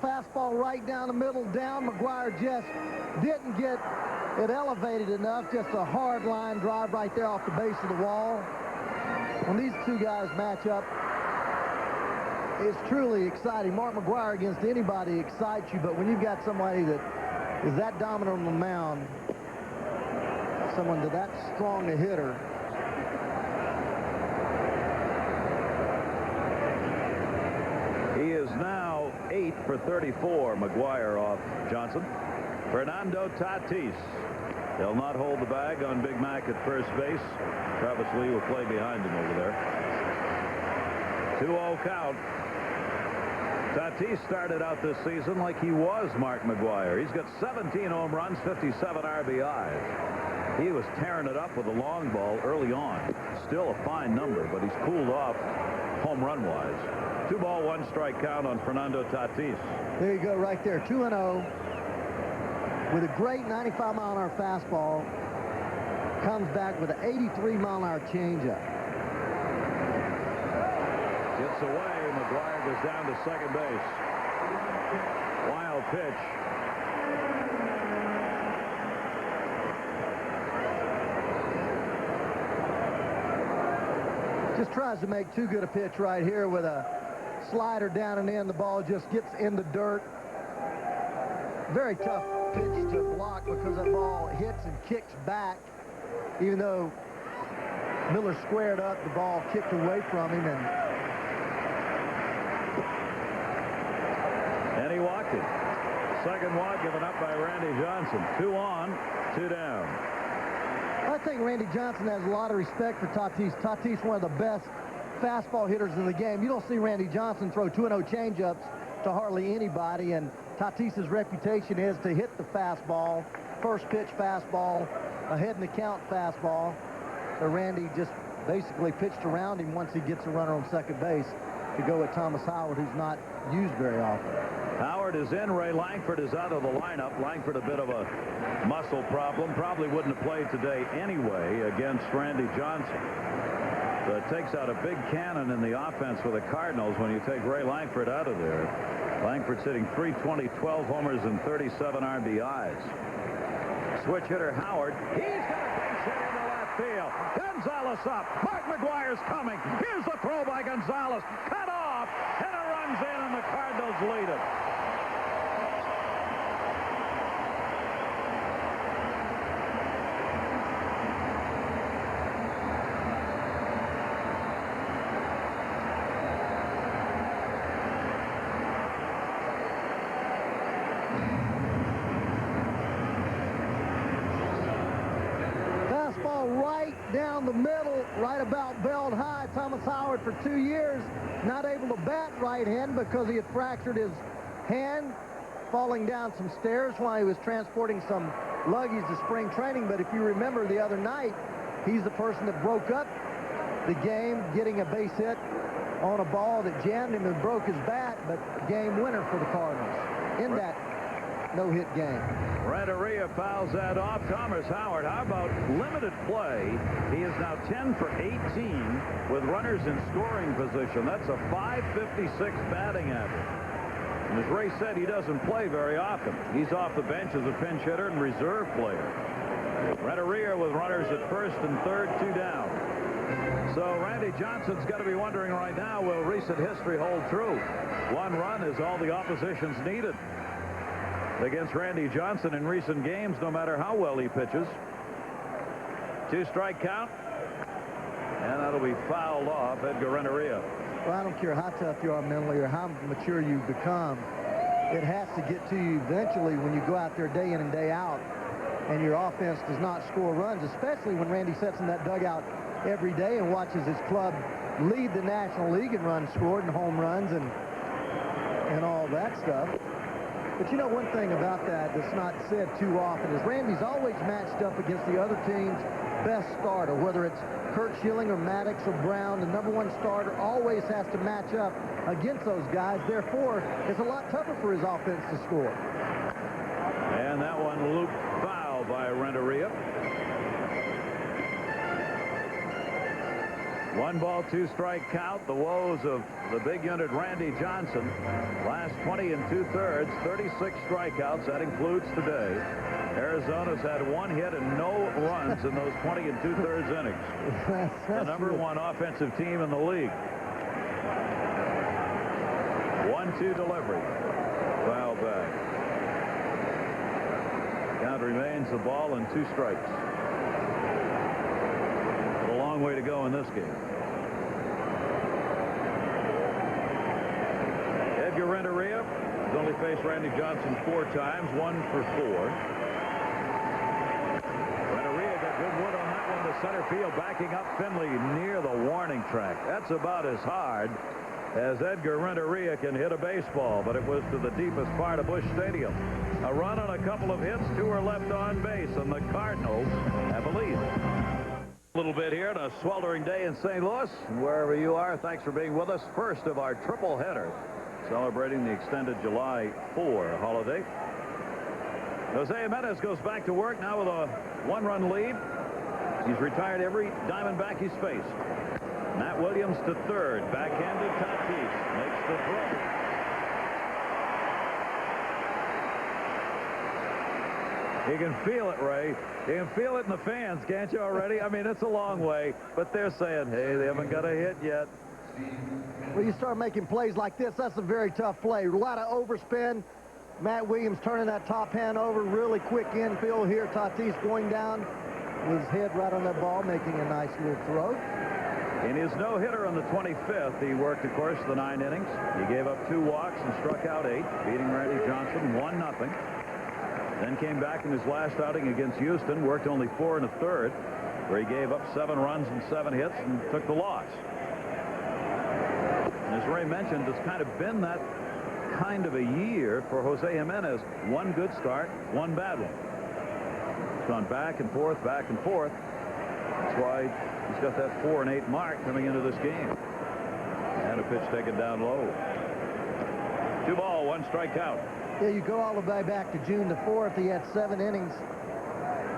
Fastball right down the middle, down. McGwire just didn't get it elevated enough. Just a hard line drive right there off the base of the wall. When these 2 guys match up, it's truly exciting. Mark McGwire against anybody excites you, but when you've got somebody that is that dominant on the mound, someone that strong a hitter, he is now 8 for 34. McGwire off Johnson. Fernando Tatis. They'll not hold the bag on Big Mac at first base. Travis Lee will play behind him over there. 2-0 count. Tatis started out this season like he was Mark McGwire. He's got 17 home runs, 57 RBIs. He was tearing it up with a long ball early on. Still a fine number, but he's cooled off home run-wise. 2-ball, 1-strike count on Fernando Tatis. There you go, right there. 2-0 with a great 95-mile-an-hour fastball. Comes back with an 83-mile-an-hour changeup. Gets away. McGwire goes down to second base. Wild pitch. Just tries to make too good a pitch right here with a slider down and in. The ball just gets in the dirt. Very tough pitch to block because that ball hits and kicks back. Even though Miller squared up, the ball kicked away from him. And he walked it. Second walk given up by Randy Johnson. 2 on, 2 down. I think Randy Johnson has a lot of respect for Tatis. Tatis, one of the best fastball hitters in the game. You don't see Randy Johnson throw 2-0 changeups to hardly anybody, and Tatis's reputation is to hit the fastball, first pitch fastball, ahead in the count fastball. So Randy just basically pitched around him once he gets a runner on second base to go with Thomas Howard, who's not used very often. Howard is in. Ray Langford is out of the lineup. Langford a bit of a muscle problem. Probably wouldn't have played today anyway against Randy Johnson. So it takes out a big cannon in the offense for the Cardinals when you take Ray Langford out of there. Langford's hitting .320, 12 homers, and 37 RBIs. Switch hitter Howard. He's got a base hit into left field. Gonzalez up. Mark McGuire's coming. Here's the throw by Gonzalez. Cut off. And it runs in, and the Cardinals lead it. Right down the middle, right about belt high. Thomas Howard for 2 years not able to bat right hand because he had fractured his hand falling down some stairs while he was transporting some luggage to spring training. But if you remember the other night, he's the person that broke up the game, getting a base hit on a ball that jammed him and broke his bat, but game winner for the Cardinals in that no-hit game. Renteria fouls that off. Thomas Howard, how about limited play? He is now 10 for 18 with runners in scoring position. That's a .556 batting average. And as Ray said, he doesn't play very often. He's off the bench as a pinch hitter and reserve player. Renteria with runners at first and third, 2 down. So Randy Johnson's got to be wondering right now, will recent history hold true? 1 run is all the opposition's needed against Randy Johnson in recent games, no matter how well he pitches. 2-strike count, and that'll be fouled off. Edgar Renteria. Well, I don't care how tough you are mentally or how mature you become. It has to get to you eventually when you go out there day in and day out and your offense does not score runs, especially when Randy sits in that dugout every day and watches his club lead the National League in runs scored and home runs and all that stuff. But you know, one thing about that that's not said too often is Randy's always matched up against the other team's best starter, whether it's Kurt Schilling or Maddox or Brown. The #1 starter always has to match up against those guys. Therefore, it's a lot tougher for his offense to score. And that one looped foul by Renteria. 1 ball, 2-strike count. The woes of the big unit Randy Johnson. Last 20 2/3, 36 strikeouts. That includes today. Arizona's had 1 hit and no runs in those 20 2/3 innings. The #1 offensive team in the league. 1-2 delivery. Foul back. Count remains the ball and 2 strikes. A long way to go in this game. Edgar Renteria has only faced Randy Johnson 4 times, 1 for 4. Renteria got good wood on that one to center field, backing up Finley near the warning track. That's about as hard as Edgar Renteria can hit a baseball, but it was to the deepest part of Busch Stadium. A run on a couple of hits, 2 are left on base, and the Cardinals have a lead. A little bit here on a sweltering day in St. Louis. Wherever you are, thanks for being with us. First of our triple header, celebrating the extended July 4 holiday. Jose Jimenez goes back to work now with a 1-run lead. He's retired every Diamondback he's faced. Matt Williams to third. Backhanded Tatis makes the throw. You can feel it, Ray. You can feel it in the fans, can't you already? I mean, it's a long way, but they're saying, hey, they haven't got a hit yet. Well, you start making plays like this, that's a very tough play. A lot of overspin. Matt Williams turning that top hand over, really quick infield here. Tatis going down with his head right on that ball, making a nice little throw. In his no-hitter on the 25th, he worked, of course, the 9 innings. He gave up 2 walks and struck out 8, beating Randy Johnson 1-0. Then came back in his last outing against Houston, worked only 4 1/3, where he gave up 7 runs and 7 hits and took the loss. And as Ray mentioned, it's kind of been that kind of a year for Jose Jimenez. 1 good start, 1 bad one. It's gone back and forth, back and forth. That's why he's got that 4 and 8 mark coming into this game. And a pitch taken down low. 2 ball, 1 strikeout. Yeah, you go all the way back to June the 4th. He had 7 innings,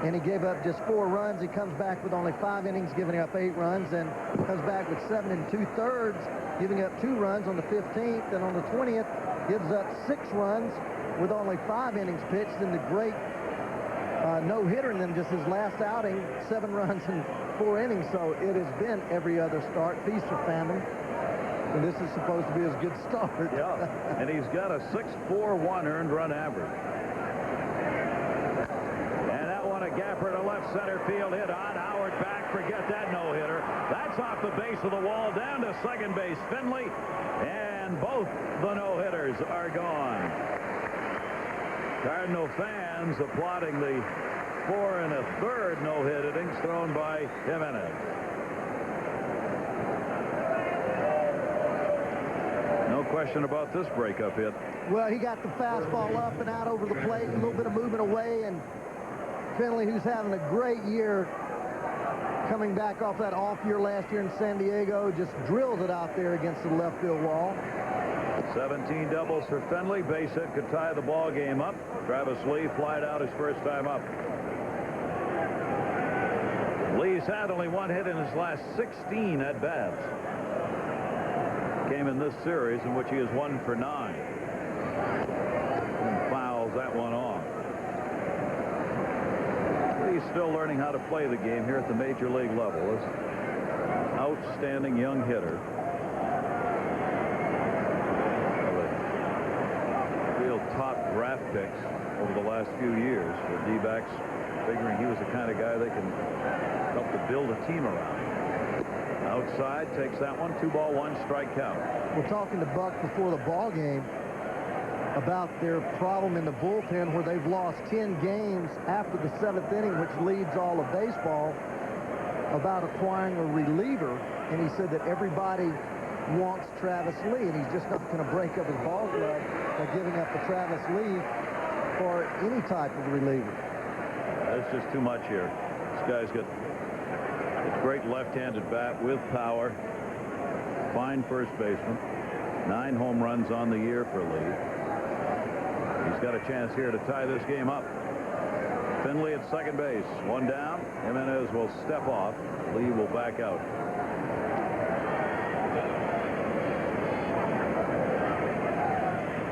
and he gave up just 4 runs. He comes back with only 5 innings, giving up 8 runs, and comes back with 7 2/3, giving up 2 runs on the 15th, and on the 20th, gives up 6 runs with only 5 innings pitched in the great no-hitter, and then just his last outing, 7 runs in 4 innings. So it has been every other start, feast or famine. And this is supposed to be his good start. Yeah, and he's got a 6.41 earned run average. And that one, a gapper to left center field, hit on. Howard back, forget that no-hitter. That's off the base of the wall, down to second base. Finley, and both the no-hitters are gone. Cardinal fans applauding the 4 1/3 no-hit innings thrown by Jimenez. No question about this breakup hit. Well, he got the fastball up and out over the plate, a little bit of movement away, and Finley, who's having a great year, coming back off that off year last year in San Diego, just drills it out there against the left field wall. 17 doubles for Finley. Base hit could tie the ball game up. Travis Lee flied out his first time up. Lee's had only 1 hit in his last 16 at-bats. Came in this series in which he is 1 for 9. And fouls that one off. He's still learning how to play the game here at the major league level. This outstanding young hitter. Real top draft picks over the last few years. The D-backs figuring he was the kind of guy they can help to build a team around. Outside, takes that one. 2 ball, 1 strike count. We're talking to Buck before the ball game about their problem in the bullpen, where they've lost 10 games after the 7th inning, which leads all of baseball, about acquiring a reliever. And he said that everybody wants Travis Lee, and he's just not going to break up his ball glove by giving up the Travis Lee for any type of reliever. That's just too much here. This guy's got a great left-handed bat with power. Fine first baseman. 9 home runs on the year for Lee. He's got a chance here to tie this game up. Finley at second base. 1 down. Jimenez will step off. Lee will back out.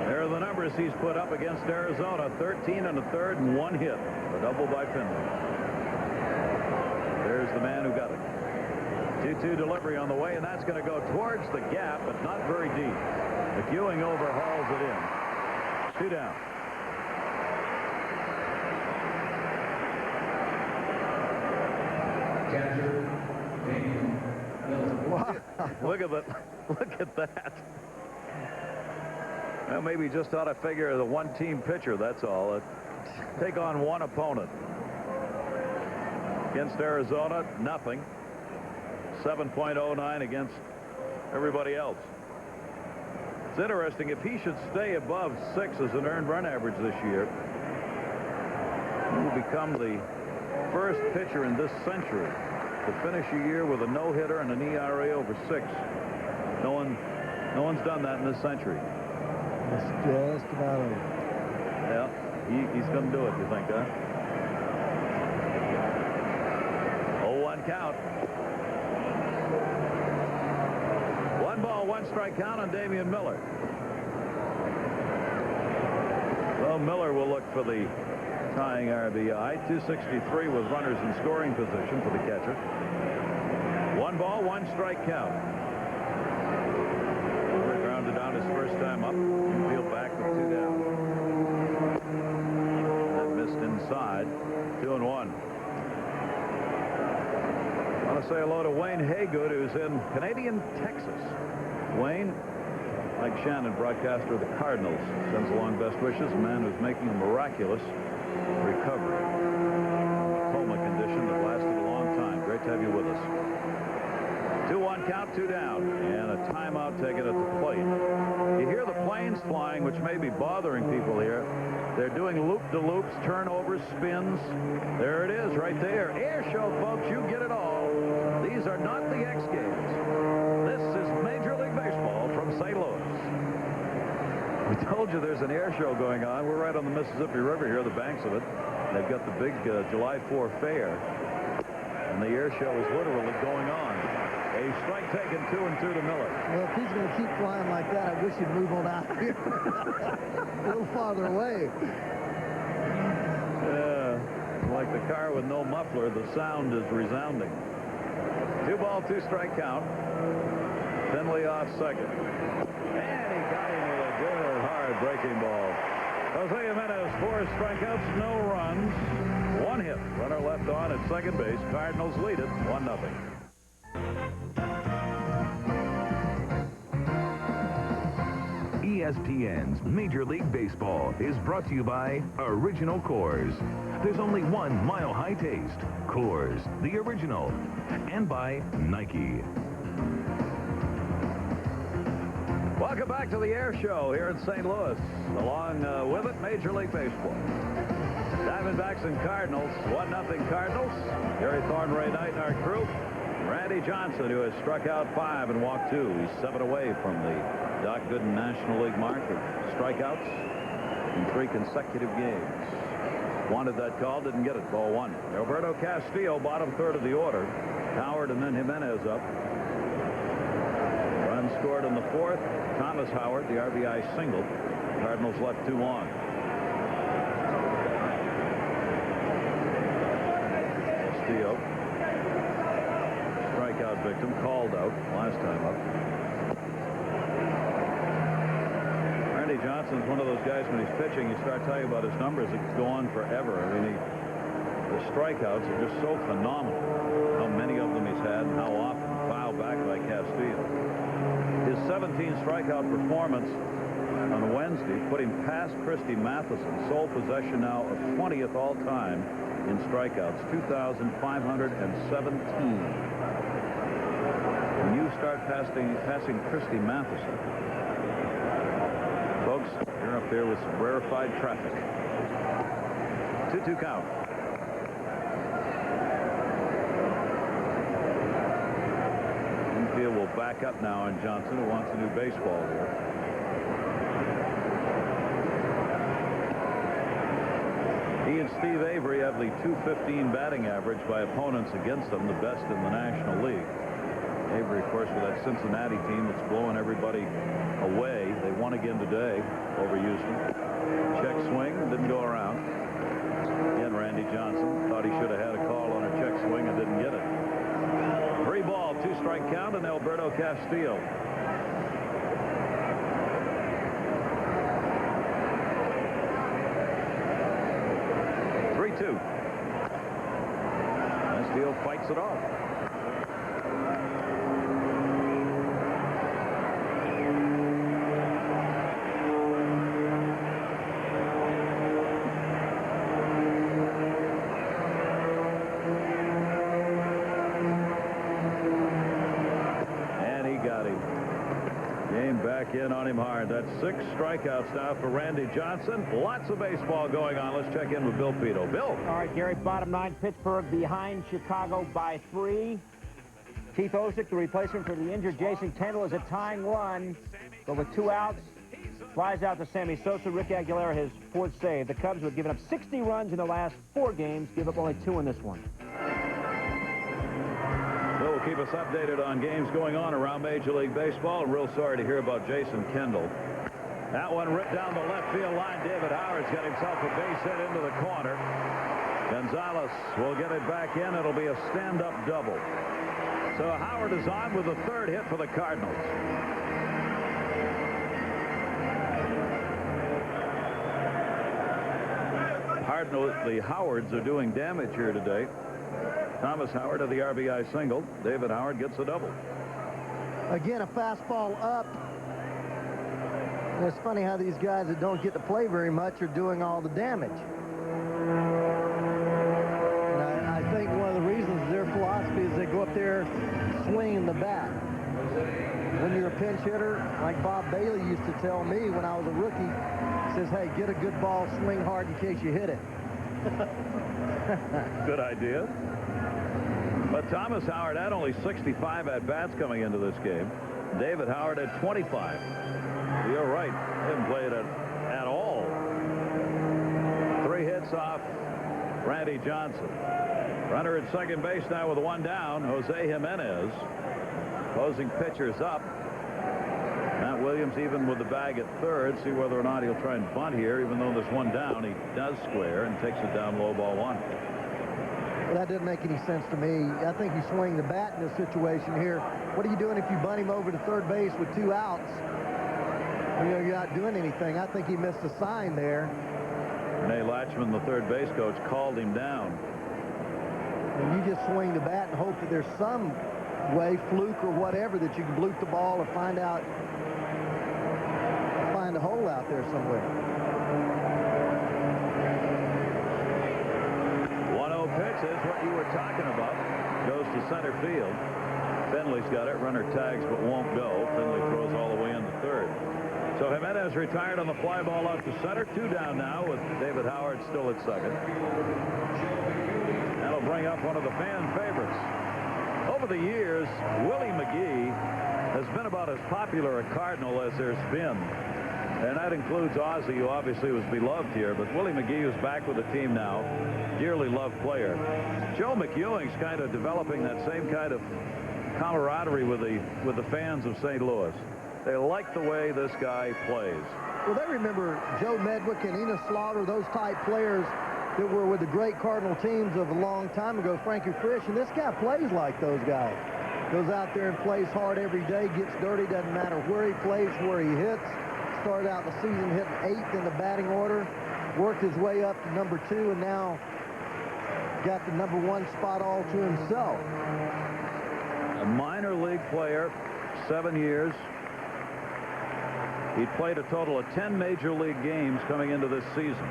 There are the numbers he's put up against Arizona. 13 1/3 and 1 hit. A double by Finley. There's the man who got it. 2-2 delivery on the way, and that's going to go towards the gap, but not very deep. McEwing overhauls it in. 2 down. Wow. Look at that. Look at that. Well, maybe just ought to figure the 1-team pitcher, that's all. Take on 1 opponent. Against Arizona, nothing. 7.09 against everybody else. It's interesting, if he should stay above 6 as an earned run average this year, he will become the first pitcher in this century to finish a year with a no-hitter and an ERA over 6. No one's done that in this century. It's just about over. Yeah, he's going to do it, you think, huh? 0-1 count. 1 ball, 1 strike count on Damian Miller. Well, Miller will look for the tying RBI. 263 with runners in scoring position for the catcher. 1 ball, 1 strike count. first time up. Infield back with 2 down. That missed inside. 2-1. I want to say hello to Wayne Haygood, who's in Canadian Texas. Wayne, Mike Shannon, broadcaster of the Cardinals, sends along best wishes. A man who's making a miraculous recovery. Coma condition that lasted a long time. Great to have you with us. 2-1 count, 2 down, and a timeout taken at the plate. You hear the planes flying, which may be bothering people here. They're doing loop-de-loops, turnovers, spins. There it is, right there. Air show, folks. You get it all. These are not the X Games. This is Major League Baseball from St. Louis. We told you there's an air show going on. We're right on the Mississippi River here, the banks of it. They've got the big July 4 fair, and the air show is literally going on. A strike taken, 2-2 to Miller. Well, if he's going to keep flying like that, I wish he'd move on out of here. A little farther away. Yeah, like the car with no muffler, the sound is resounding. 2-ball, 2-strike count. Finley off second. And he got him with a good, hard breaking ball. Jose Jimenez, 4 strikeouts, no runs, 1 hit. Runner left on at second base. Cardinals lead it 1-0. ESPN's Major League Baseball is brought to you by Original Coors. There's only one mile-high taste, Coors, the original, and by Nike. Welcome back to the air show here in St. Louis. Along with it, Major League Baseball. Diamondbacks and Cardinals, 1-0 Cardinals. Gary Thorne, Ray Knight, and our crew. Randy Johnson, who has struck out 5 and walked 2. He's 7 away from the Doc Gooden National League mark of strikeouts in 3 consecutive games. Wanted that call, didn't get it. Ball 1. Alberto Castillo, bottom third of the order. Howard and then Jimenez up. Run scored in the 4th. Thomas Howard, the RBI single. Cardinals left 2 on. Castillo, strikeout victim, called out last time up. Randy Johnson's one of those guys, when he's pitching, you start telling about his numbers, it could go on forever. I mean, the strikeouts are just so phenomenal. How many of them he's had and how often. Foul back by Castillo. His 17 strikeout performance on Wednesday put him past Christy Matheson, sole possession now of 20th all-time in strikeouts, 2,517. When you start passing Christy Matheson, folks, you're up there with some rarefied traffic. 2-2 count. Infield will back up now on Johnson, who wants a new baseball here. He and Steve Avery have the .215 batting average by opponents against them, the best in the National League. Avery, of course, with that Cincinnati team that's blowing everybody away. They won again today over Houston. Check swing, didn't go around. Again, Randy Johnson thought he should have had a call on a check swing and didn't get it. 3-ball, 2-strike count, and Alberto Castillo. Castillo fights it off. And he got him. Game back in on him hard. That's 6 strikeouts now for Randy Johnson. Lots of baseball going on. Let's check in with Bill Pito. Bill. All right, Gary, bottom 9, Pittsburgh behind Chicago by 3. Keith Osick, the replacement for the injured Jason Kendall, is a tying run. But with 2 outs, flies out to Sammy Sosa. Rick Aguilera, his 4th save. The Cubs, who have given up 60 runs in the last 4 games, give up only 2 in this one. Bill will keep us updated on games going on around Major League Baseball. I'm real sorry to hear about Jason Kendall. That one ripped down the left field line. David Howard's got himself a base hit into the corner. Gonzalez will get it back in. It'll be a stand-up double. So Howard is on with the 3rd hit for the Cardinals. the Howards are doing damage here today. Thomas Howard of the RBI single. David Howard gets a double. Again, a fastball up. And it's funny how these guys that don't get to play very much are doing all the damage. And I think one of the reasons their philosophy is they go up there swinging the bat. When you're a pinch hitter, like Bob Bailey used to tell me when I was a rookie, he says, hey, get a good ball, swing hard in case you hit it. Good idea. But Thomas Howard had only 65 at-bats coming into this game. David Howard had 25. You're right. He didn't play it at all. 3 hits off Randy Johnson. Runner at second base now with 1 down. Jose Jimenez. Closing pitchers up. Matt Williams even with the bag at third. See whether or not he'll try and bunt here. Even though there's 1 down, he does square and takes it down low, ball 1. Well, that doesn't make any sense to me. I think you swing the bat in this situation here. What are you doing if you bunt him over to third base with 2 outs? You know, you're not doing anything. I think he missed a sign there. Renee Latchman, the third base coach, called him down. And you just swing the bat and hope that there's some way, fluke or whatever, that you can bloop the ball or find a hole out there somewhere. 1-0 pitch is what you were talking about. Goes to center field. Finley's got it. Runner tags but won't go. Finley throws all the way into third. So Jimenez retired on the fly ball out to center. 2 down now with David Howard still at second. That'll bring up one of the fan favorites. Over the years, Willie McGee has been about as popular a Cardinal as there's been. And that includes Ozzie, who obviously was beloved here. But Willie McGee is back with the team now. Dearly loved player. Joe McEwing's kind of developing that same kind of camaraderie with the fans of St. Louis. They like the way this guy plays. Well, they remember Joe Medwick and Enos Slaughter, those type players that were with the great Cardinal teams of a long time ago, Frankie Frisch, and this guy plays like those guys. Goes out there and plays hard every day, gets dirty, doesn't matter where he plays, where he hits. Started out the season hitting 8th in the batting order, worked his way up to number 2, and now got the number 1 spot all to himself. A minor league player, 7 years. He played a total of 10 major league games coming into this season.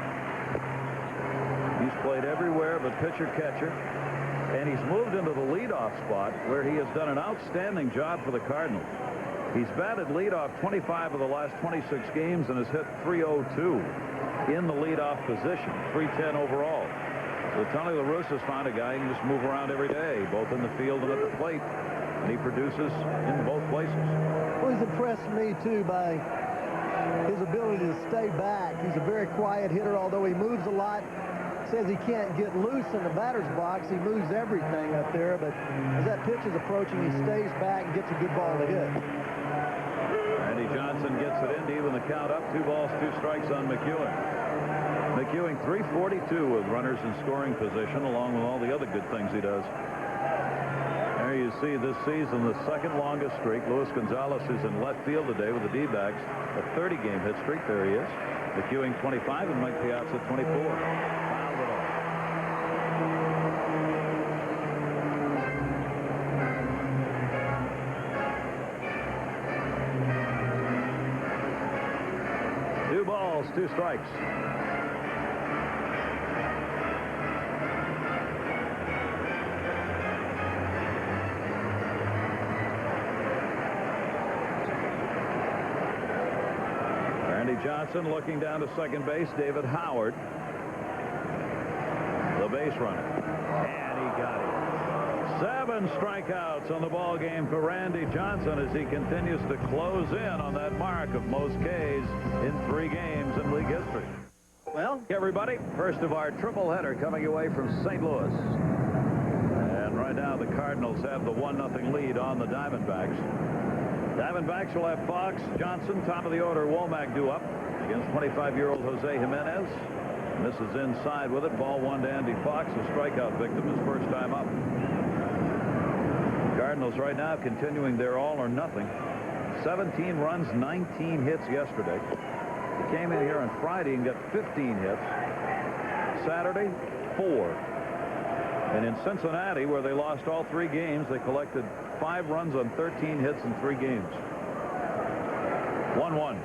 He's played everywhere but pitcher-catcher, and he's moved into the leadoff spot where he has done an outstanding job for the Cardinals. He's batted leadoff 25 of the last 26 games and has hit .302 in the leadoff position, .310 overall. So Tony La Russa's found a guy who can just move around every day, both in the field and at the plate, and he produces in both places. Well, he's impressed me, too, by his ability to stay back. He's a very quiet hitter, although he moves a lot. Says he can't get loose in the batter's box. He moves everything up there, but as that pitch is approaching, he stays back and gets a good ball to hit. Randy Johnson gets it in to even the count up. 2 balls, 2 strikes on McEwing. McEwing .342 with runners in scoring position, along with all the other good things he does. There you see this season the 2nd longest streak. Luis Gonzalez is in left field today with the D-backs. A 30-game hit streak. There he is. McEwing 25 and Mike Piazza 24. Fouled it off. Two balls, 2 strikes. Johnson looking down to second base. David Howard, the base runner, and he got it. 7 strikeouts on the ball game for Randy Johnson as he continues to close in on that mark of most Ks in 3 games in league history. Well, everybody, first of our triple header coming away from St. Louis, and right now the Cardinals have the 1-0 lead on the Diamondbacks. Diamondbacks will have Fox, Johnson, top of the order, Womack due up against 25-year-old Jose Jimenez. And this is inside with it. Ball 1 to Andy Fox, a strikeout victim, his first time up. Cardinals right now continuing their all or nothing. 17 runs, 19 hits yesterday. He came in here on Friday and got 15 hits. Saturday, 4. And in Cincinnati, where they lost all 3 games, they collected 5 runs on 13 hits in 3 games. 1-1.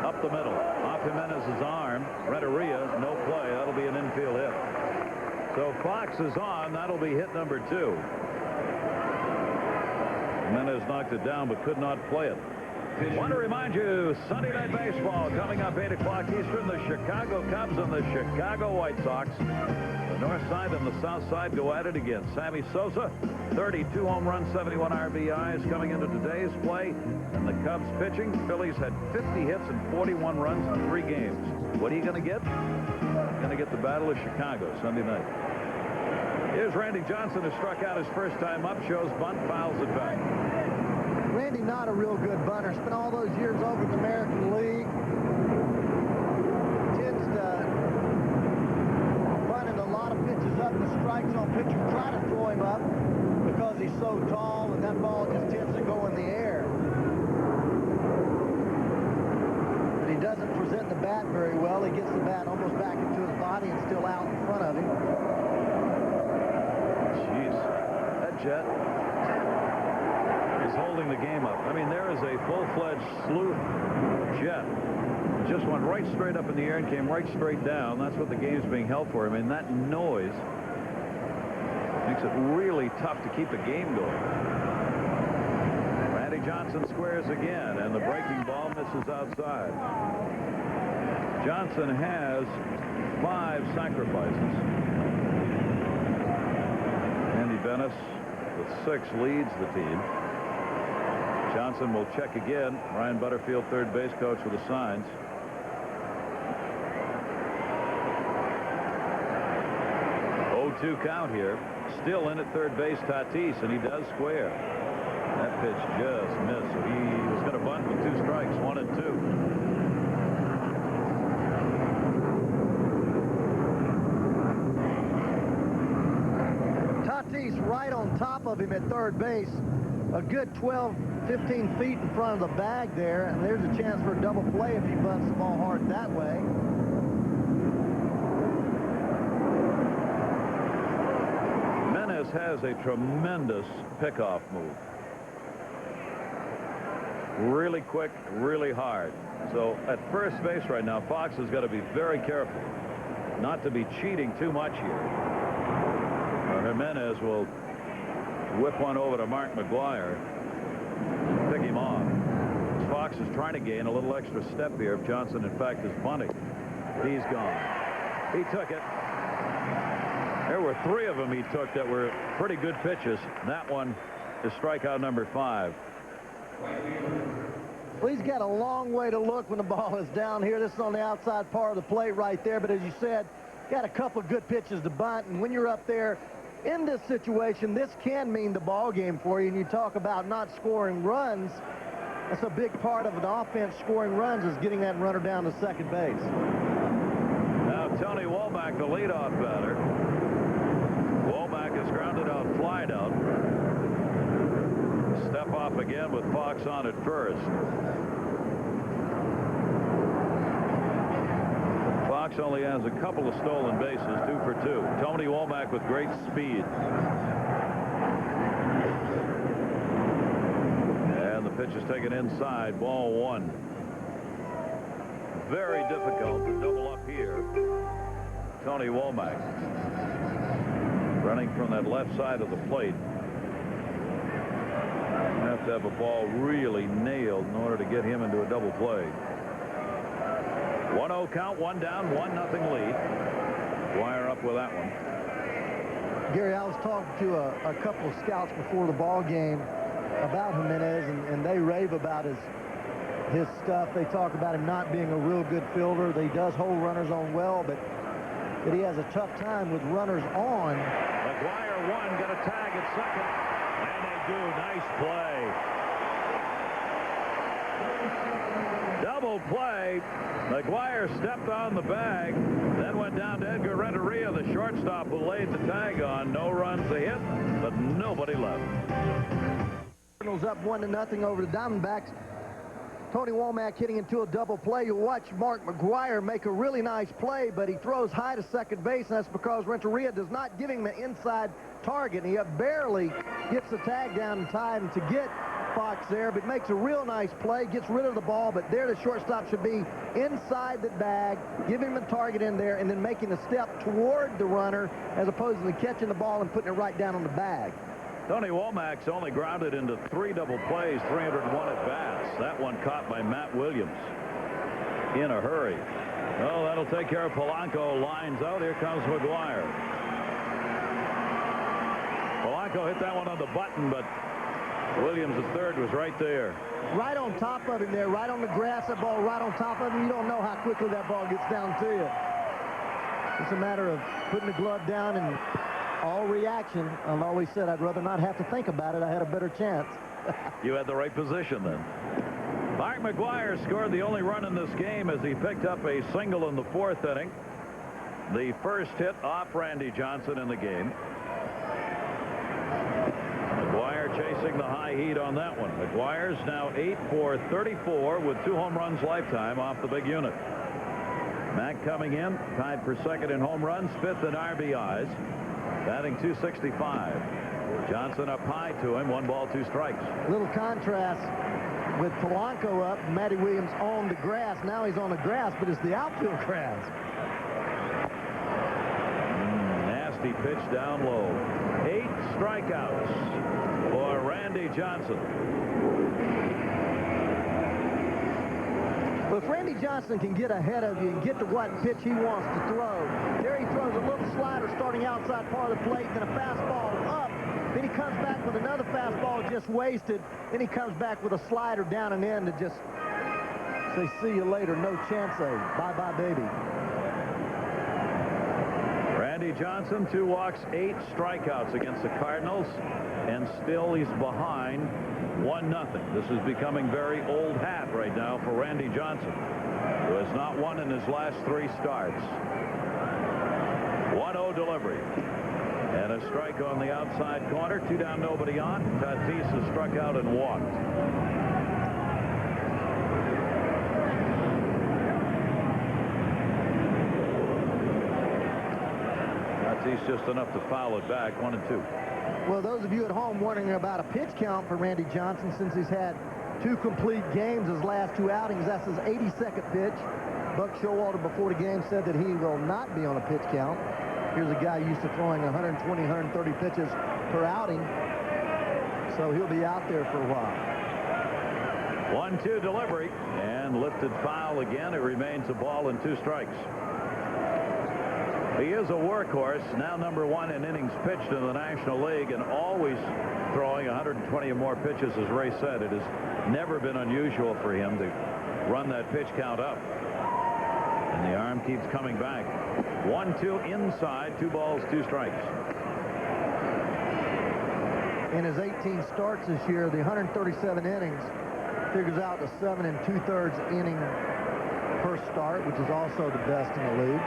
Up the middle. Off Jimenez's arm. Renteria, no play. That'll be an infield hit. So Fox is on. That'll be hit number 2. Jimenez knocked it down but could not play it. Want to remind you, Sunday Night Baseball coming up 8 o'clock Eastern. The Chicago Cubs and the Chicago White Sox. The north side and the south side go at it again. Sammy Sosa, 32 home runs, 71 RBIs coming into today's play. And the Cubs pitching. Phillies had 50 hits and 41 runs in 3 games. What are you going to get? Going to get the Battle of Chicago Sunday night. Here's Randy Johnson, who struck out his first time up. Shows bunt, fouls it back. Randy, not a real good bunter. Spent all those years over in the American League. Tends to bunt a lot of pitches up and strikes on pitchers. Try to throw him up because he's so tall, and that ball just tends to go in the air. But he doesn't present the bat very well. He gets the bat almost back into his body and still out in front of him. Jeez, that Jet is holding the game up. I mean, there is a full-fledged sleuth Jet. Just went right straight up in the air and came right straight down. That's what the game's being held for. I mean, that noise makes it really tough to keep the game going. Randy Johnson squares again, and the breaking ball misses outside. Johnson has 5 sacrifices. Andy Bennis with 6 leads the team. Johnson will check again. Ryan Butterfield, third base coach, with the signs. Two count here. Still in at third base, Tatis, and he does square. That pitch just missed. So he was going to bunt with 2 strikes, 1 and 2. Tatis right on top of him at third base. A good 12, 15 feet in front of the bag there, and there's a chance for a double play if he bunts the ball hard that way. Has a tremendous pickoff move. Really quick, really hard. So at first base right now, Fox has got to be very careful not to be cheating too much here. Jimenez will whip one over to Mark McGwire, pick him off. Fox is trying to gain a little extra step here if Johnson in fact is bunting. He's gone. He took it. There were 3 of them he took that were pretty good pitches. That one is strikeout number 5. Well, he's got a long way to look when the ball is down here. This is on the outside part of the plate right there. But as you said, got a couple of good pitches to bunt. And when you're up there in this situation, this can mean the ball game for you. And you talk about not scoring runs. That's a big part of an offense. Scoring runs is getting that runner down to second base. Now Tony Womack, the leadoff batter. Womack is grounded out, flied out. Step off again with Fox on at first. Fox only has a couple of stolen bases, 2 for 2. Tony Womack with great speed. And the pitch is taken inside, ball 1. Very difficult to double up here. Tony Womack running from that left side of the plate. You have to have a ball really nailed in order to get him into a double play. 1-0 count, 1 down, 1-0 lead. Wire up with that one. Gary, I was talking to a couple of scouts before the ball game about Jimenez, and they rave about his stuff. They talk about him not being a real good fielder. He does hold runners on well, but he has a tough time with runners on. McGwire one, got a tag at second, and they do. Nice play. Double play. McGwire stepped on the bag, then went down to Edgar Renteria, the shortstop, who laid the tag on. No runs to hit, but nobody left. Cardinals up 1-0 over the Diamondbacks. Tony Womack hitting into a double play. You watch Mark McGwire make a really nice play, but he throws high to second base, and that's because Renteria does not give him an inside target. He barely gets the tag down in time to get Fox there, but makes a real nice play, gets rid of the ball, but there the shortstop should be inside the bag, giving him a target in there, and then making a step toward the runner as opposed to catching the ball and putting it right down on the bag. Tony Womack's only grounded into 3 double plays, 301 at-bats. That one caught by Matt Williams in a hurry. Oh, that'll take care of Polanco. Lines out. Here comes McGwire. Polanco hit that one on the button, but Williams, the third, was right there. Right on top of him there, right on the grass, that ball right on top of him. You don't know how quickly that ball gets down to you. It's a matter of putting the glove down and all reaction. I've always said I'd rather not have to think about it. I had a better chance. You had the right position then. Mark McGwire scored the only run in this game as he picked up a single in the 4th inning. The first hit off Randy Johnson in the game. McGwire chasing the high heat on that one. McGwire's now 8 for 34 with 2 home runs lifetime off the big unit. Mack coming in, tied for second in home runs, 5th in RBIs, batting .265. Johnson up high to him, 1 ball, 2 strikes. Little contrast with Polanco up, Matty Williams on the grass. Now he's on the grass, but it's the outfield grass. Nasty pitch down low. 8 strikeouts for Randy Johnson. But if Randy Johnson can get ahead of you and get to what pitch he wants to throw, there he throws a little slider starting outside part of the plate, then a fastball up. Then he comes back with another fastball just wasted. Then he comes back with a slider down and in to just say, see you later, no chance, bye-bye, baby. Randy Johnson, 2 walks, 8 strikeouts against the Cardinals, and still he's behind 1-0. This is becoming very old hat right now for Randy Johnson, who has not won in his last 3 starts. 1-0 delivery. And a strike on the outside corner. 2 down, nobody on. Tatis has struck out and walked. Tatis just enough to foul it back. 1-2. Well, those of you at home wondering about a pitch count for Randy Johnson, since he's had 2 complete games his last 2 outings, that's his 82nd pitch. Buck Showalter before the game said that he will not be on a pitch count. Here's a guy used to throwing 120, 130 pitches per outing. So he'll be out there for a while. 1-2 delivery and lifted foul again. It remains a ball and 2 strikes. He is a workhorse, now #1 in innings pitched in the National League, and always throwing 120 or more pitches. As Ray said, it has never been unusual for him to run that pitch count up. And the arm keeps coming back. 1-2 inside, 2 balls, 2 strikes. In his 18 starts this year, the 137 innings figures out the 7 2/3 inning per start, which is also the best in the league.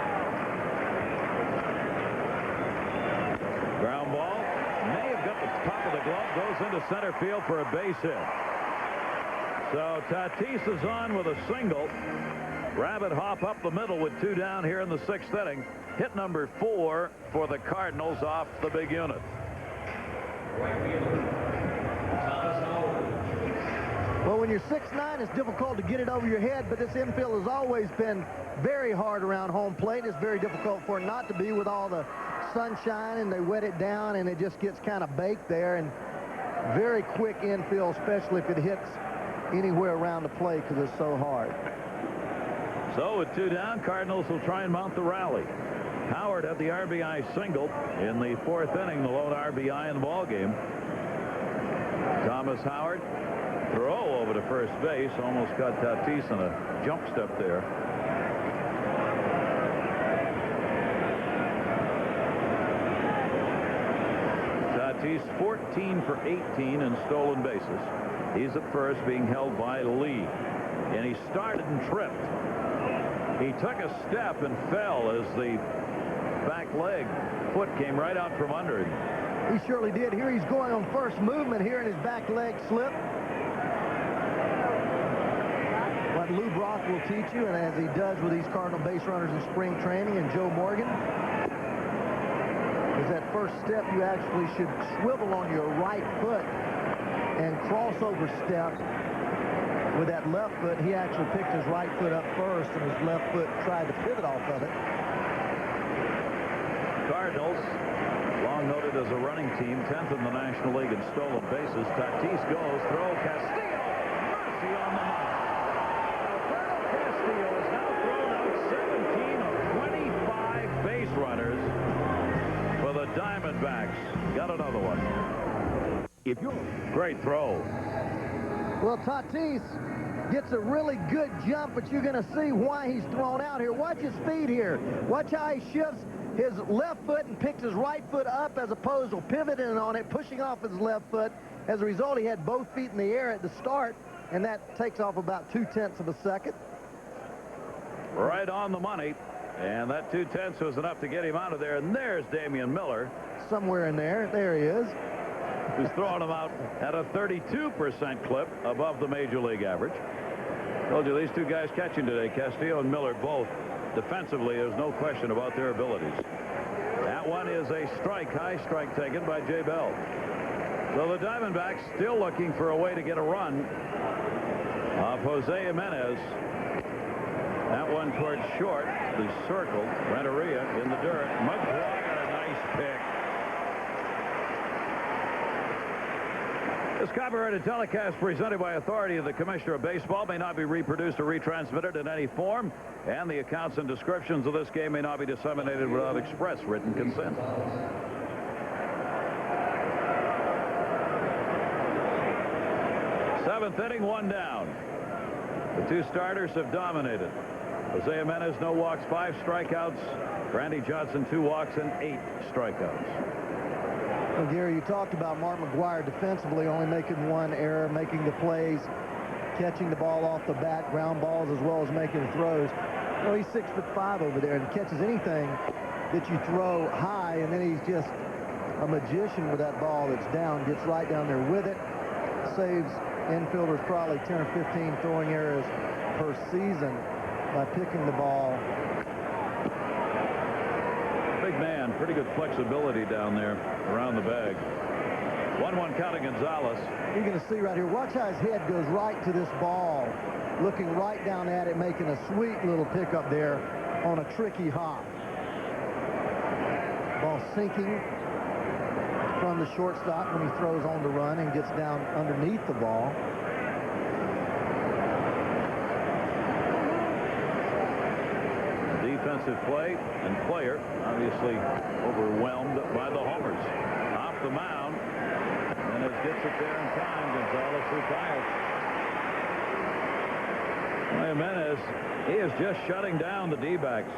Ground ball may have got the top of the glove, goes into center field for a base hit. So Tatis is on with a single. Rabbit hop up the middle with 2 down here in the 6th inning. Hit number 4 for the Cardinals off the big unit. Well, when you're 6'9", it's difficult to get it over your head, but this infield has always been very hard around home plate. It's very difficult for it not to be with all the sunshine, and they wet it down, and it just gets kind of baked there. And very quick infield, especially if it hits anywhere around the plate because it's so hard. So with 2 down, Cardinals will try and mount the rally. Howard had the RBI single in the 4th inning, the lone RBI in the ball game. Thomas Howard throw over to first base, almost got Tatis in a jump step there. Tatis 14 for 18 in stolen bases. He's at first, being held by Lee, and he started and tripped. He took a step and fell as the back leg foot came right out from under him. He surely did. Here he's going on first movement here, and his back leg slipped. what Lou Brock will teach you, and as he does with these Cardinal base runners in spring training, and Joe Morgan, is that first step you actually should swivel on your right foot and crossover step with that left foot. He actually picked his right foot up first, and his left foot tried to pivot off of it. Cardinals, long noted as a running team, 10th in the National League in stolen bases. Tatis goes, throw, Castillo, mercy on the mark. Alberto Castillo has now thrown out 17 of 25 base runners for the Diamondbacks. Got another one. If you're great throw. Well, Tatis gets a really good jump, but you're going to see why he's thrown out here. Watch his speed here. Watch how he shifts his left foot and picks his right foot up as opposed to pivoting on it, pushing off his left foot. As a result, he had both feet in the air at the start, and that takes off about 0.2 of a second. Right on the money, and that 0.2 was enough to get him out of there. And there's Damian Miller. Somewhere in there. There he is. Who's throwing him out at a 32% clip above the major league average. Told you these two guys catching today, Castillo and Miller, both defensively. There's no question about their abilities. That one is a strike, high strike taken by Jay Bell. So the Diamondbacks still looking for a way to get a run off Jose Jimenez. That one towards short, the circle, Renteria in the dirt. McGuire, a nice pick. This copyrighted telecast presented by authority of the Commissioner of Baseball may not be reproduced or retransmitted in any form, and the accounts and descriptions of this game may not be disseminated without express written consent. Seventh inning, one down. The two starters have dominated. Jose Jimenez, no walks, 5 strikeouts. Randy Johnson, 2 walks and 8 strikeouts. Well, Gary, you talked about Mark McGwire defensively only making 1 error, making the plays, catching the ball off the bat, ground balls, as well as making throws. Well, he's 6'5" over there and catches anything that you throw high, and then he's just a magician with that ball that's down, gets right down there with it, saves infielders probably 10 or 15 throwing errors per season by picking the ball. Big man, pretty good flexibility down there around the bag. 1-1 count to Gonzalez. You're going to see right here, watch how his head goes right to this ball, looking right down at it, making a sweet little pickup there on a tricky hop. Ball sinking from the shortstop when he throws on the run and gets down underneath the ball. Defensive play and player obviously overwhelmed by the homers. Off the mound, and as gets it there in time, Gonzalez retired. Jimenez, he is just shutting down the D-backs.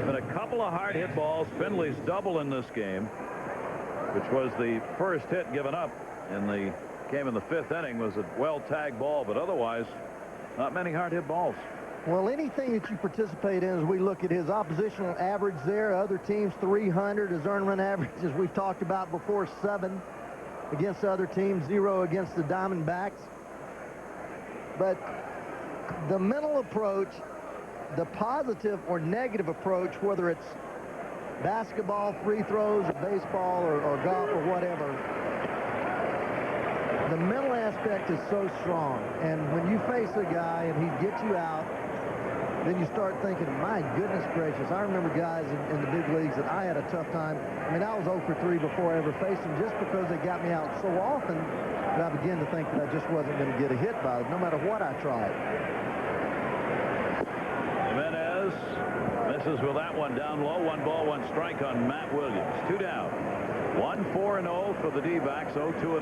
Been a couple of hard hit balls. Finley's double in this game, which was the first hit given up in the game in the 5th inning, was a well-tagged ball, but otherwise not many hard hit balls. Well, anything that you participate in, as we look at his oppositional average there, other teams 300, his earned run average, as we've talked about before, 7 against other teams, 0 against the Diamondbacks. But the mental approach, the positive or negative approach, whether it's basketball, free throws, or baseball, or golf, or whatever, the mental aspect is so strong. And when you face a guy and he gets you out, then you start thinking, my goodness gracious, I remember guys in the big leagues that I had a tough time. I mean, I was 0 for 3 before I ever faced them just because they got me out so often that I began to think that I just wasn't going to get a hit by them, no matter what I tried. Jimenez misses with that one down low. 1 ball, 1 strike on Matt Williams. 2 down. 1-4-0 for the D-backs. 0-2-0.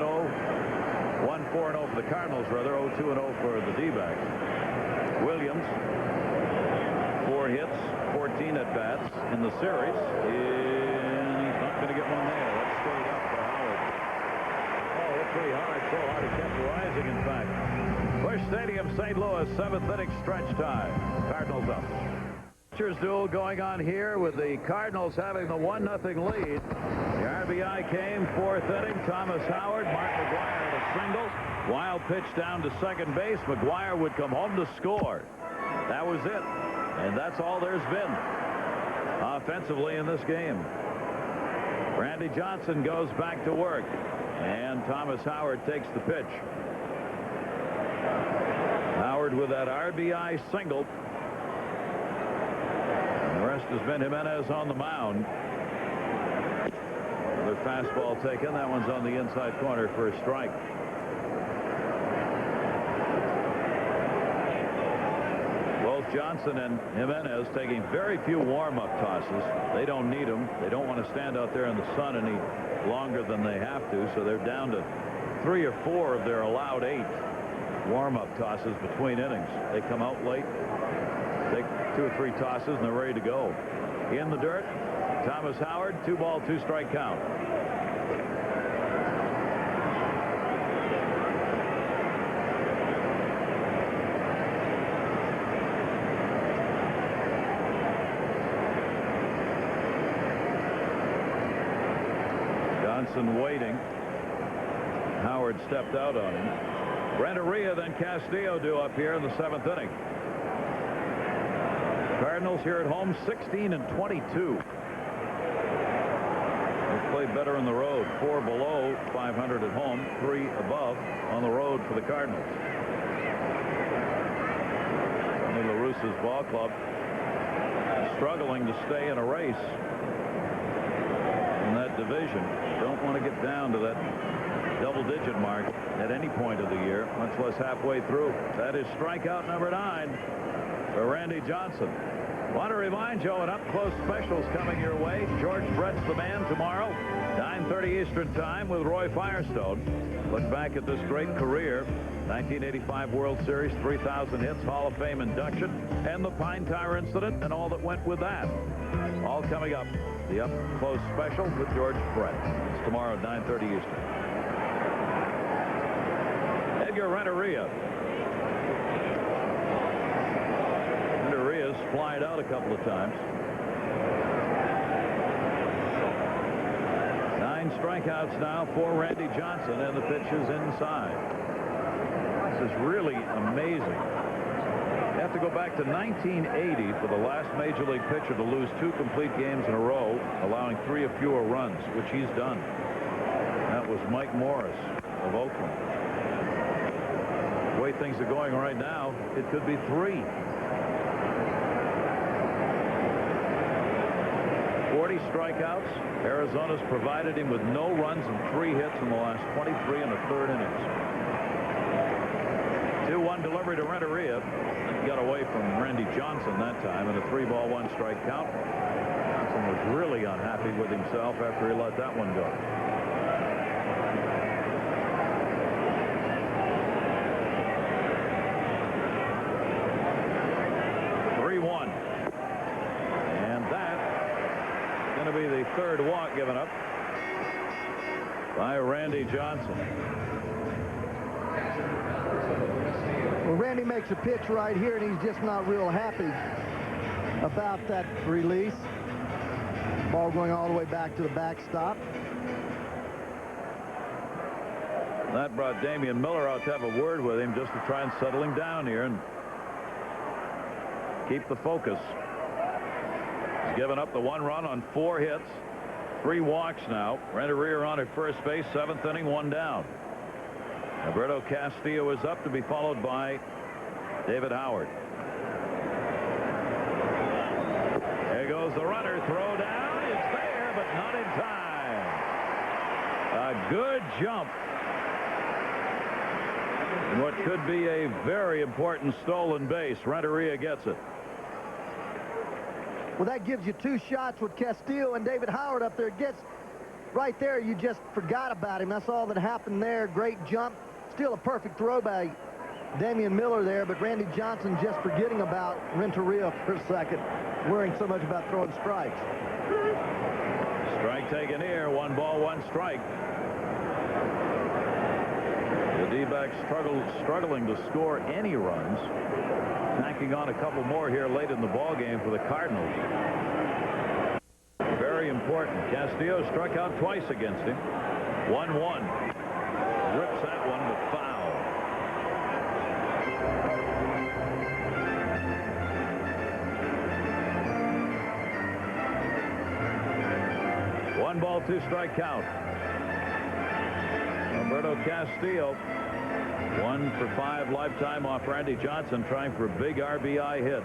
1-4-0 for the Cardinals, rather. 0-2-0 for the D-backs. Williams, 4 hits, 14 at-bats in the series, and he's not going to get one there. That stayed up for Howard. Oh, hit pretty hard, so hard it kept rising, in fact. Busch Stadium, St. Louis, 7th inning stretch time. Cardinals up. Pitchers duel going on here with the Cardinals having the 1-0 lead. The RBI came 4th inning. Thomas Howard, Mark McGwire had a single. Wild pitch down to second base. McGwire would come home to score. That was it. And that's all there's been offensively in this game. Randy Johnson goes back to work, and Thomas Howard takes the pitch. Howard with that RBI single. And the rest has been Jimenez on the mound. Another fastball taken. That one's on the inside corner for a strike. Johnson and Jimenez taking very few warm-up tosses. They don't need them. They don't want to stand out there in the sun any longer than they have to, so they're down to 3 or 4 of their allowed 8 warm-up tosses between innings. They come out late, take 2 or 3 tosses, and they're ready to go. In the dirt, Thomas Howard, 2-ball, 2-strike count. Johnson waiting. Howard stepped out on him. Renteria, then Castillo do up here in the 7th inning. Cardinals here at home 16-22. They played better on the road. 4 below 500 at home, 3 above on the road for the Cardinals. Tony La Russa's ball club struggling to stay in a race in that division. Don't want to get down to that double-digit mark at any point of the year, much less halfway through. That is strikeout number 9 for Randy Johnson. Want to remind you, an up-close special's coming your way. George Brett's the man tomorrow, 9:30 Eastern Time with Roy Firestone. Look back at this great career. 1985 World Series, 3,000 hits, Hall of Fame induction, and the Pine Tar incident and all that went with that. All coming up. The up-close special with George Brett. It's tomorrow at 9:30 Eastern. Edgar Renteria. Renteria's flied out a couple of times. 9 strikeouts now for Randy Johnson, and the pitch is inside. This is really amazing. You have to go back to 1980 for the last Major League pitcher to lose 2 complete games in a row, allowing 3 or fewer runs, which he's done. That was Mike Morris of Oakland. The way things are going right now, it could be 3. 40 strikeouts. Arizona's provided him with no runs and 3 hits in the last 23 and a third innings. 2-1 delivery to Renteria. Got away from Randy Johnson that time in a 3-ball, 1-strike count. Johnson was really unhappy with himself after he let that one go. And that's going to be the 3rd walk given up by Randy Johnson. Well, Randy makes a pitch right here, and he's just not real happy about that release. Ball going all the way back to the backstop. That brought Damian Miller out to have a word with him just to try and settle him down here and keep the focus. He's given up the 1 run on 4 hits, 3 walks now. Renteria on at first base, 7th inning, 1 down. Alberto Castillo is up to be followed by David Howard. There goes the runner. Throw down. It's there, but not in time. A good jump. And what could be a very important stolen base. Renteria gets it. Well, that gives you 2 shots with Castillo and David Howard up there. Gets right there. You just forgot about him. That's all that happened there. Great jump. Still a perfect throw by Damian Miller there, but Randy Johnson just forgetting about Renteria for a second, worrying so much about throwing strikes. Strike taken here. 1 ball, 1 strike. The D-backs struggling to score any runs. Tacking on a couple more here late in the ball game for the Cardinals. Very important. Castillo struck out twice against him. 1-1. Rips that one to foul. 1 ball, 2 strike count. Alberto Castillo, 1 for 5 lifetime off Randy Johnson, trying for a big RBI hit.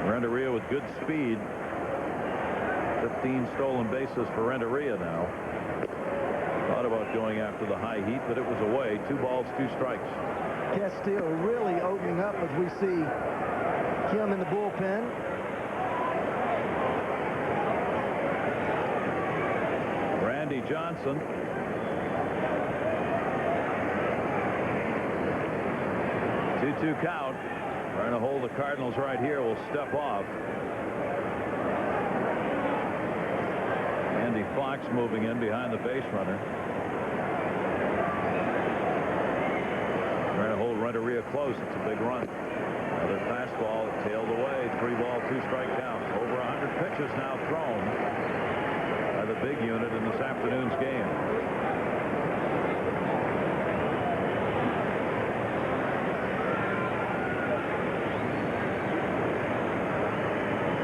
Renteria with good speed. 15 stolen bases for Renteria now. Thought about going after the high heat, but it was away. 2 balls, 2 strikes. Castillo really opening up as we see Kim in the bullpen. Randy Johnson. 2-2 count. Trying to hold the Cardinals right here. Will step off. Andy Fox moving in behind the base runner. Trying to hold Renteria close. It's a big run. Another fastball tailed away. 3 ball, 2 strike count. Over 100 pitches now thrown by the big unit in this afternoon's game.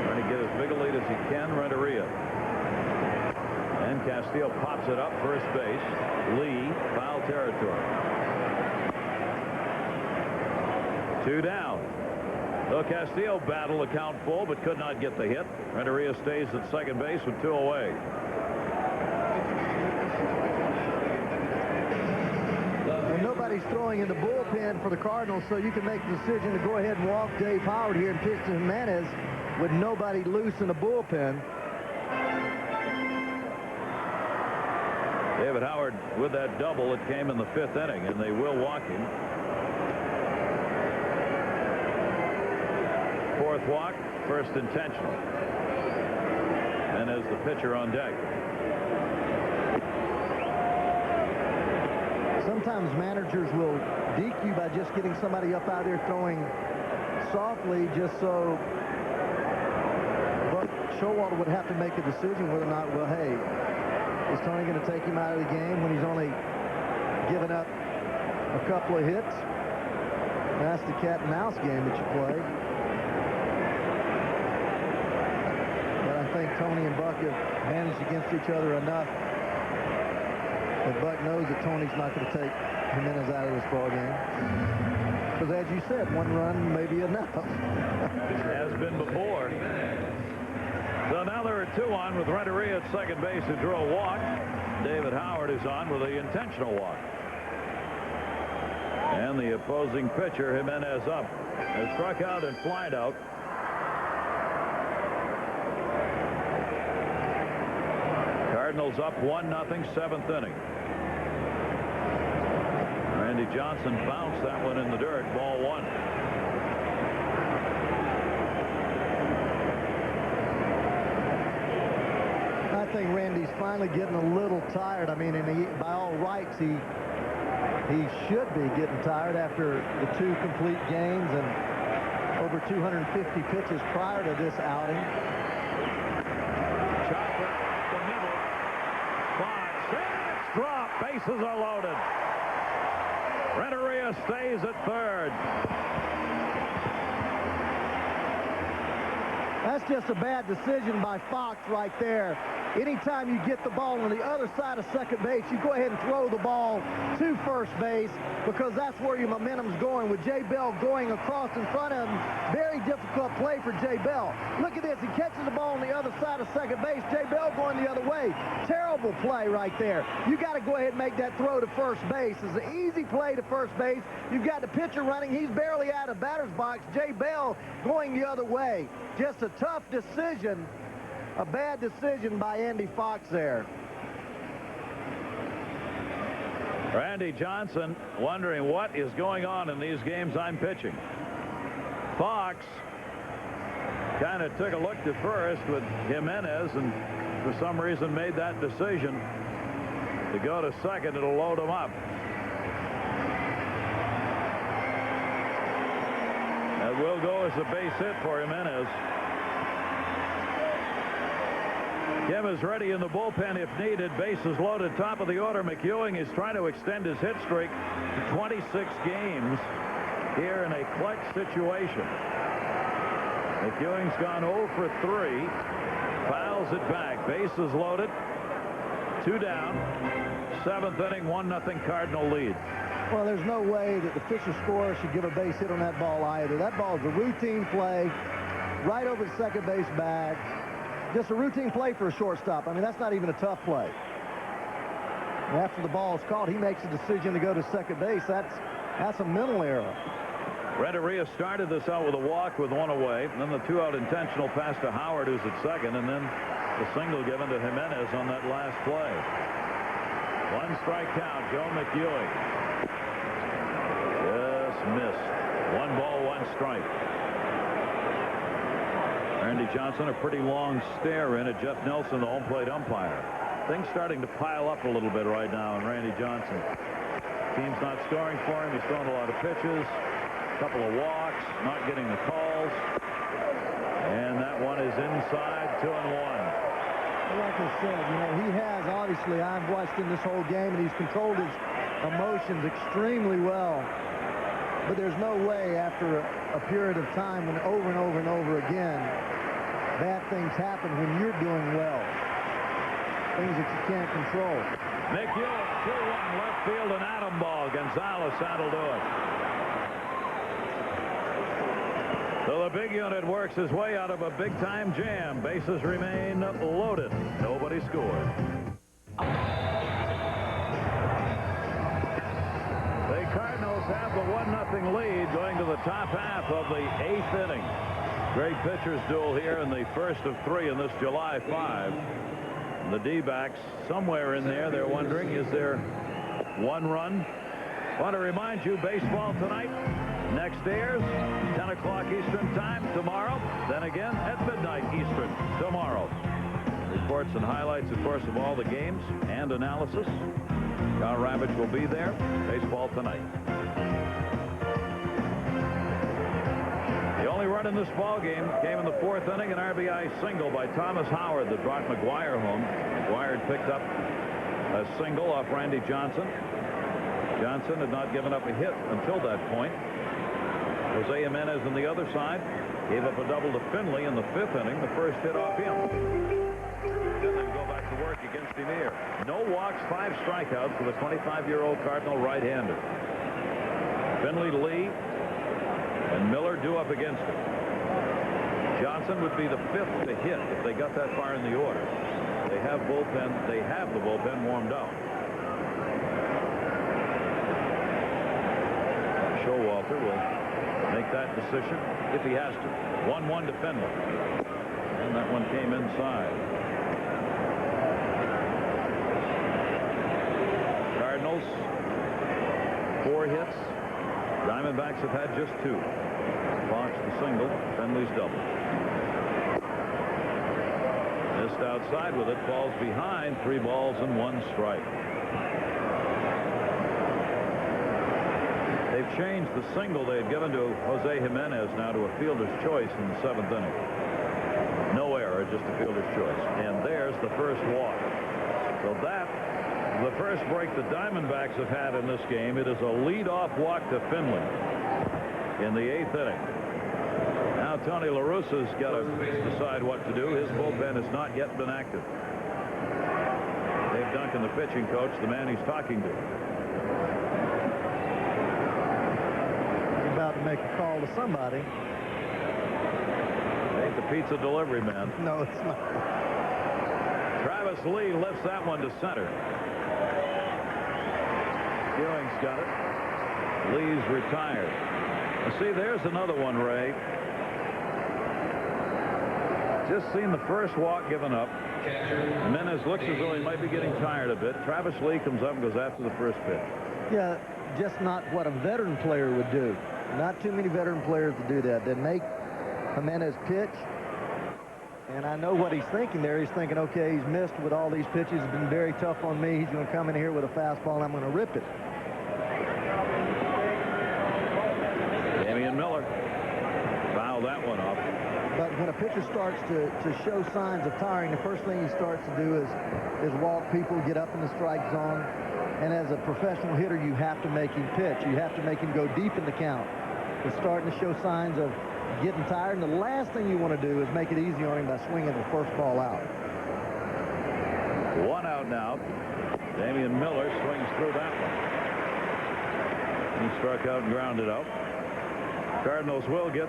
Trying to get as big a lead as he can, Renteria. And Castillo pops it up first base. Lee, foul territory. 2 down. So Castillo battled the count full, but could not get the hit. Renteria stays at second base with 2 away. And nobody's throwing in the bullpen for the Cardinals, so you can make the decision to go ahead and walk Dave Howard here and pitch to Jimenez with nobody loose in the bullpen. David Howard with that double. It came in the 5th inning, and they will walk him. 4th walk, first intentional. And as the pitcher on deck. Sometimes managers will DQ by just getting somebody up out there throwing softly, just so Buck Showalter would have to make a decision whether or not, well, hey, is Tony going to take him out of the game when he's only given up a couple of hits? That's the cat and mouse game that you play. But I think Tony and Buck have managed against each other enough that Buck knows that Tony's not going to take Jimenez out of this ball game. Because as you said, 1 run may be enough. Has been before. So now there are 2 on with Renteria at second base who drew a walk. David Howard is on with the intentional walk. And the opposing pitcher, Jimenez, up. Has struck out and flied out. Cardinals up 1-0, 7th inning. Randy Johnson bounced that one in the dirt. Ball 1. I think Randy's finally getting a little tired. I mean, and by all rights, he should be getting tired after the 2 complete games and over 250 pitches prior to this outing. Chopper, the middle. Fox, and it's dropped. Bases are loaded. Renteria stays at 3rd. That's just a bad decision by Fox right there. Anytime you get the ball on the other side of second base, you go ahead and throw the ball to first base because that's where your momentum's going. With Jay Bell going across in front of him, very difficult play for Jay Bell. Look at this. He catches the ball on the other side of second base. Jay Bell going the other way. Terrible play right there. You got to go ahead and make that throw to first base. It's an easy play to first base. You've got the pitcher running. He's barely out of batter's box. Jay Bell going the other way. Just a tough decision. A bad decision by Andy Fox there. Randy Johnson wondering what is going on in these games I'm pitching. Fox kind of took a look to first with Jimenez and for some reason made that decision to go to second. It'll load him up. That will go as a base hit for Jimenez. Kim is ready in the bullpen if needed. Bases loaded, top of the order. McEwing is trying to extend his hit streak to 26 games here in a clutch situation. McEwing's gone 0 for 3. Fouls it back. Bases loaded. 2 down. 7th inning, 1-0 Cardinal lead. Well, there's no way that the Fisher scorer should give a base hit on that ball either. That ball is a routine play right over the second base bag. Just a routine play for a shortstop. I mean, that's not even a tough play. And after the ball is caught, he makes a decision to go to second base. That's a mental error. Renteria started this out with a walk with 1 away, and then the 2-out intentional pass to Howard, who's at second, and then the single given to Jimenez on that last play. 1 strike count, Joe McEwing. Just missed. 1 ball, 1 strike. Randy Johnson, a pretty long stare in at Jeff Nelson, the home plate umpire. Things starting to pile up a little bit right now in Randy Johnson. Team's not scoring for him. He's throwing a lot of pitches. Couple of walks, not getting the calls. And that one is inside, 2-1. Like I said, he has, obviously, I've watched him this whole game, and he's controlled his emotions extremely well. But there's no way after a period of time when over and over and over again, bad things happen when you're doing well. Things that you can't control. McEwing, 2-1 left field, an atom ball. Gonzalez, that'll do it. So the big unit works his way out of a big-time jam. Bases remain loaded. Nobody scored. The Cardinals have the 1-0 lead going to the top half of the 8th inning. Great pitchers duel here in the first of 3 in this July 5. The D-backs somewhere in there, they're wondering, is there 1 run? Want to remind you, baseball tonight. Next airs, 10 o'clock Eastern time tomorrow. Then again at midnight Eastern tomorrow. Reports and highlights, of course, of all the games and analysis. John Ravitch will be there. Baseball tonight. The only run in this ball game came in the 4th inning, an RBI single by Thomas Howard that brought McGuire home. McGuire had picked up a single off Randy Johnson. Johnson had not given up a hit until that point. Jose Jimenez on the other side gave up a double to Finley in the 5th inning, the first hit off him. Then they go back to work against him here. No walks, 5 strikeouts for the 25-year-old Cardinal right-hander. Finley, Lee, and Miller due up against him. Johnson would be the 5th to hit if they got that far in the order. They have the bullpen warmed up. Showalter will make that decision if he has to. 1-1 to Finley. And that one came inside. Cardinals, 4 hits. Diamondbacks have had just 2. Fox the single, Finley's double. Missed outside with it, falls behind, 3 balls and 1 strike. They've changed the single they had given to Jose Jimenez now to a fielder's choice in the 7th inning. No error, just a fielder's choice. And there's the first walk. So the first break the Diamondbacks have had in this game. It is a lead-off walk to Finley in the 8th inning. Now Tony La Russa's got to decide what to do. His bullpen has not yet been active. Dave Duncan, the pitching coach, the man he's talking to. About to make a call to somebody. Ain't the pizza delivery man. No, it's not. Travis Lee lifts that one to center. Ewing's got it. Lee's retired. Now see, there's another one, Ray. Just seen the first walk given up. Jimenez looks as though he might be getting tired a bit. Travis Lee comes up and goes after the first pitch. Yeah, just not what a veteran player would do. Not too many veteran players would do that. They make Jimenez pitch. And I know what he's thinking there. He's thinking, okay, he's missed with all these pitches. He's been very tough on me. He's going to come in here with a fastball, and I'm going to rip it. Damian Miller fouled that one off. But when a pitcher starts to show signs of tiring, the first thing he starts to do is walk people, get up in the strike zone. And as a professional hitter, you have to make him pitch. You have to make him go deep in the count. He's starting to show signs of getting tired, and the last thing you want to do is make it easy on him by swinging the first ball out. strikeout now. Damian Miller swings through that one. He struck out and grounded out. Cardinals will get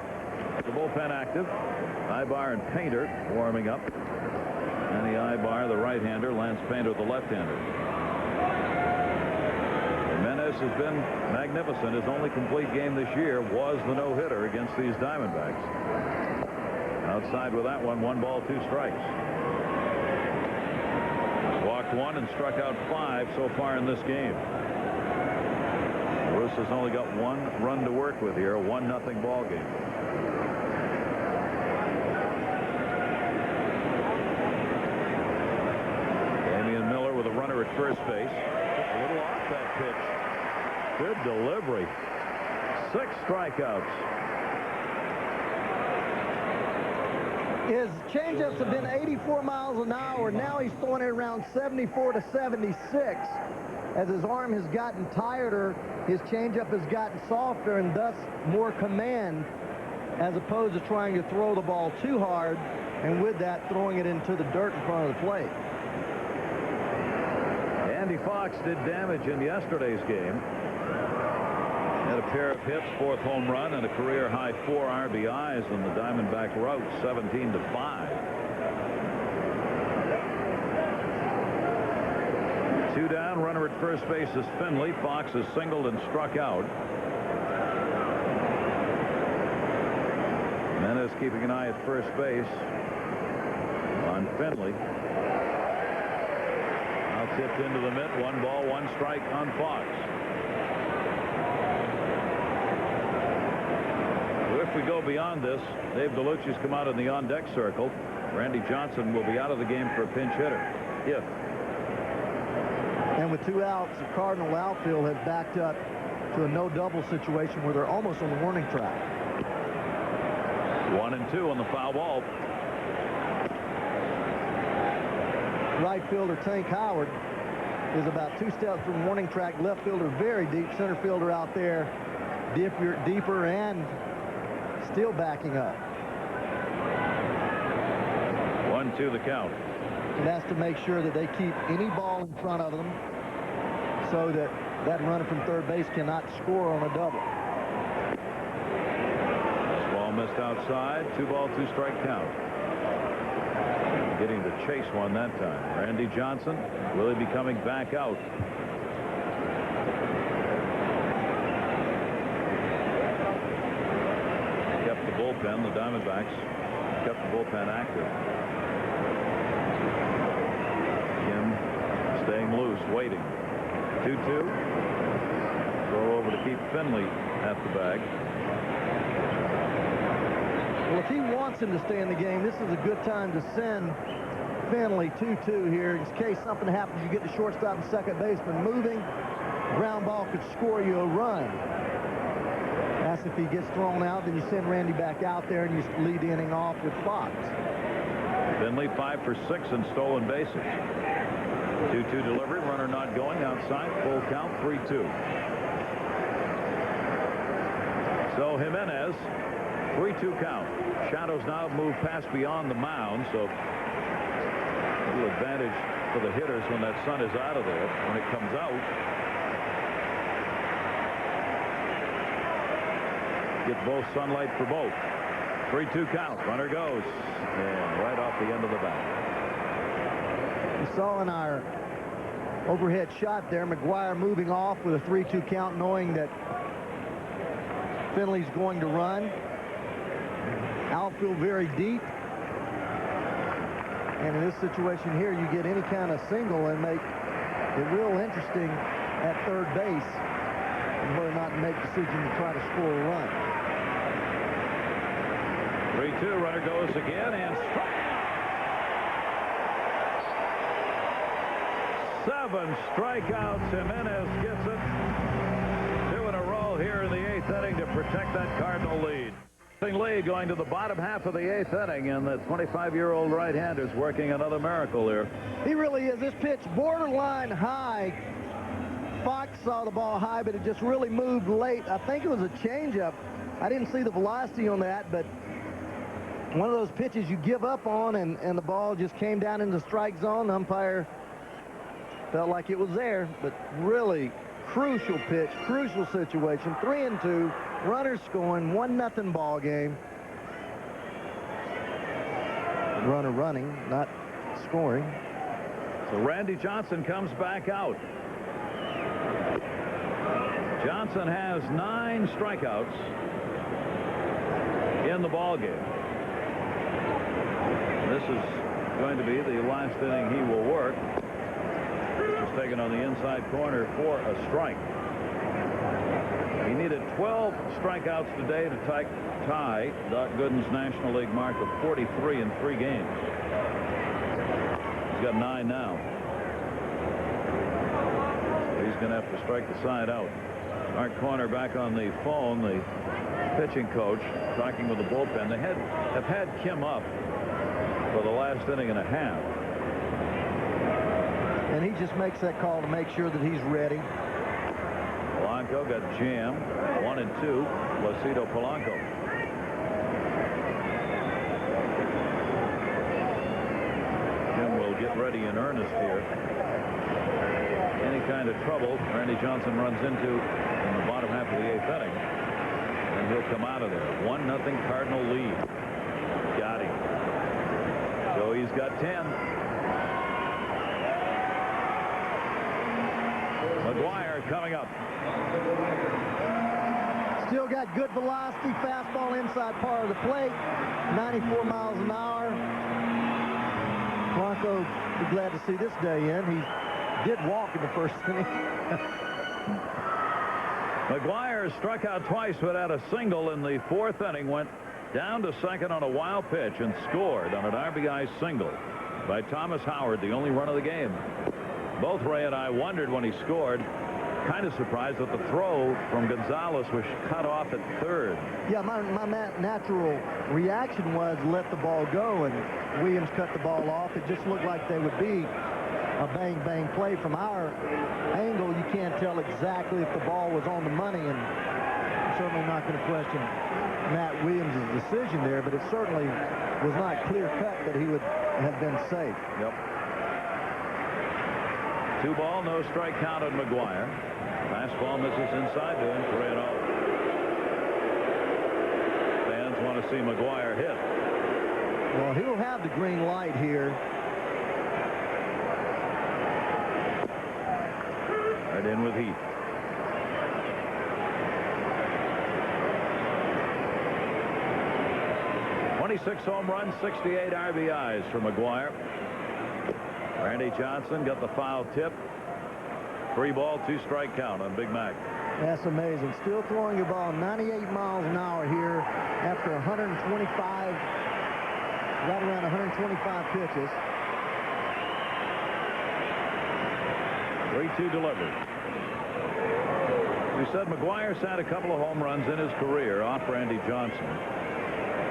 the bullpen active. Ibar and Painter warming up. Manny Ibar, the right-hander. Lance Painter, the left-hander. Jimenez has been magnificent. His only complete game this year was the no-hitter against these Diamondbacks. Outside with that one, 1 ball, 2 strikes. Walked 1 and struck out 5 so far in this game. Lewis has only got 1 run to work with here, a 1-0 ball game. Damian Miller with a runner at first base. A little off that pitch. Good delivery. 6 strikeouts. His changeups have been 84 miles an hour. Now he's throwing it around 74 to 76. As his arm has gotten tireder, his changeup has gotten softer and thus more command, as opposed to trying to throw the ball too hard and with that throwing it into the dirt in front of the plate. Andy Fox did damage in yesterday's game. Had a pair of hits, 4th home run, and a career-high 4 RBIs in the Diamondback rout, 17 to 5. 2 down, runner at first base is Finley. Fox has singled and struck out. Jimenez keeping an eye at first base on Finley. Now tipped into the mitt. 1 ball, 1 strike on Fox. If we go beyond this, Dave DeLucci's come out in the on-deck circle. Randy Johnson will be out of the game for a pinch hitter. If. And with 2 outs, the Cardinal outfield has backed up to a no-double situation where they're almost on the warning track. 1-2 on the foul ball. Right fielder Tank Howard is about 2 steps from warning track. Left fielder very deep. Center fielder out there deeper and still backing up. 1-2 the count. And that's to make sure that they keep any ball in front of them so that that runner from third base cannot score on a double. This ball missed outside. 2 ball, 2 strike count. Getting to chase one that time. Randy Johnson, will he be coming back out? Kept the bullpen. The Diamondbacks kept the bullpen active. Kim staying loose, waiting. 2-2. Throw over to keep Finley at the bag. Well, if he wants him to stay in the game, this is a good time to send Finley 2-2 here in case something happens. You get the shortstop and second baseman moving. Ground ball could score you a run. That's if he gets thrown out, then you send Randy back out there and you lead the inning off with Fox. Finley 5 for 6 in stolen bases. 2-2 delivery, runner not going, outside, full count, 3-2. So Jimenez, 3-2 count. Shadows now move past beyond the mound, so a little advantage for the hitters when that sun is out of there. When it comes out, get both sunlight for both. 3-2 count. Runner goes, and right off the end of the bat. You saw in our overhead shot there, McGuire moving off with a 3-2 count, knowing that Finley's going to run. Outfield very deep. And in this situation here, you get any kind of single and make it real interesting at third base and whether or not to make a decision to try to score a run. 3-2, runner goes again and strike. 7 strikeouts. Jimenez gets it. 2 in a row here in the 8th inning to protect that Cardinal lead. Lead going to the bottom half of the 8th inning, and the 25-year-old right-hander's working another miracle here. He really is. This pitch borderline high. Fox saw the ball high, but it just really moved late. I think it was a changeup. I didn't see the velocity on that, but one of those pitches you give up on, and the ball just came down in the strike zone. The umpire Felt like it was there, but really crucial pitch, crucial situation. 3-2, runners scoring, 1-0 ball game. Runner running, not scoring. So Randy Johnson comes back out. Johnson has 9 strikeouts in the ball game. This is going to be the last inning he will work. This was taken on the inside corner for a strike. He needed 12 strikeouts today to tie Doc Gooden's National League mark of 43 in 3 games. He's got 9 now. So he's going to have to strike the side out. Art Corner back on the phone, the pitching coach, talking with the bullpen. They have had Kim up for the last inning and a half. And he just makes that call to make sure that he's ready. Polanco got jammed. 1-2. Placido Polanco. Kim will get ready in earnest here. Any kind of trouble Randy Johnson runs into in the bottom half of the 8th inning, and he'll come out of there. 1-0 Cardinal lead. Got him. So he's got 10. McGuire coming up. Still got good velocity, fastball inside part of the plate, 94 miles an hour. Polanco be glad to see this day in. He did walk in the first inning. McGuire struck out twice without a single in the 4th inning, went down to second on a wild pitch and scored on an RBI single by Thomas Howard, the only run of the game. Both Ray and I wondered when he scored, kind of surprised that the throw from Gonzalez was cut off at 3rd. Yeah, my natural reaction was let the ball go, and Williams cut the ball off. It just looked like they would be a bang-bang play. From our angle, you can't tell exactly if the ball was on the money, and I'm certainly not going to question Matt Williams' decision there, but it certainly was not clear-cut that he would have been safe. Yep. 2 ball, no strike count on McGuire. Fastball misses inside to him, 3-0. Fans want to see McGuire hit. Well, he'll have the green light here. Right in with Heath. .26 home runs, 68 RBIs for McGuire. Randy Johnson got the foul tip. 3 ball, 2 strike count on Big Mac. That's amazing. Still throwing your ball 98 miles an hour here after 125, right around 125 pitches. 3-2 delivery. We said McGuire's had a couple of home runs in his career off Randy Johnson.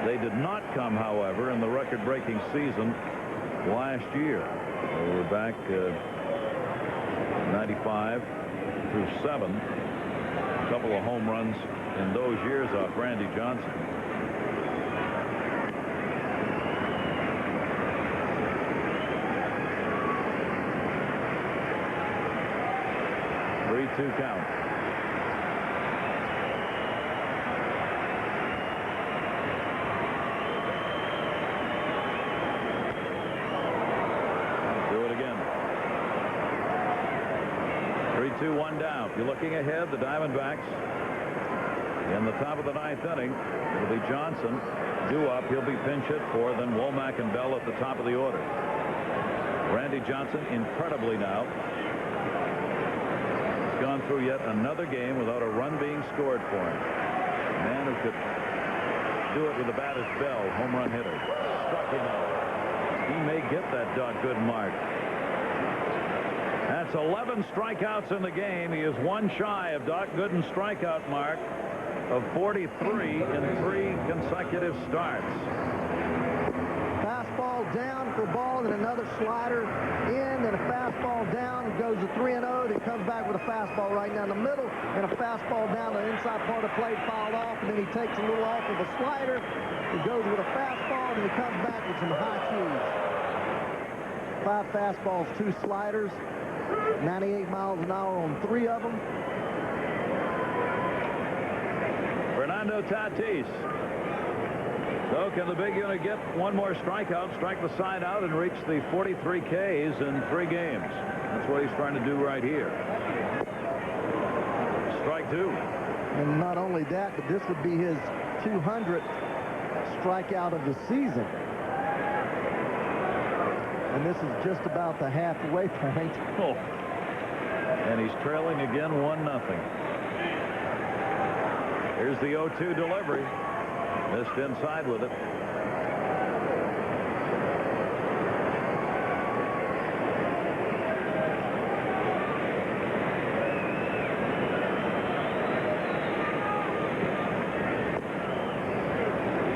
They did not come, however, in the record-breaking season last year. We were back 95 through 7. A couple of home runs in those years off Randy Johnson. Three-two count. Do it again. 3-2-1 down. If you're looking ahead, the Diamondbacks in the top of the 9th inning. It'll be Johnson due up. He'll be pinch hit for. Then Womack and Bell at the top of the order. Randy Johnson incredibly now gone through yet another game without a run being scored for him. A man who could do it with the bat as Bell, home run hitter. Struck him out. He may get that Doc Gooden mark. That's 11 strikeouts in the game. He is 1 shy of Doc Gooden's strikeout mark of 43 in 3 consecutive starts. Fastball down for ball, and another slider in, and a fastball down. It goes to 3-0. Then comes back with a fastball right down the middle, and a fastball down the inside part of the plate, fouled off, and then he takes a little off of a slider. He goes with a fastball, and he comes back with some high cues. 5 fastballs, 2 sliders, 98 miles an hour on 3 of them. Fernando Tatis. So can the big unit get one more strikeout, strike the side out, and reach the 43 Ks in 3 games? That's what he's trying to do right here. Strike 2. And not only that, but this would be his 200th strikeout of the season. And this is just about the halfway point. Oh. And he's trailing again 1-0. Here's the 0-2 delivery. Missed inside with it.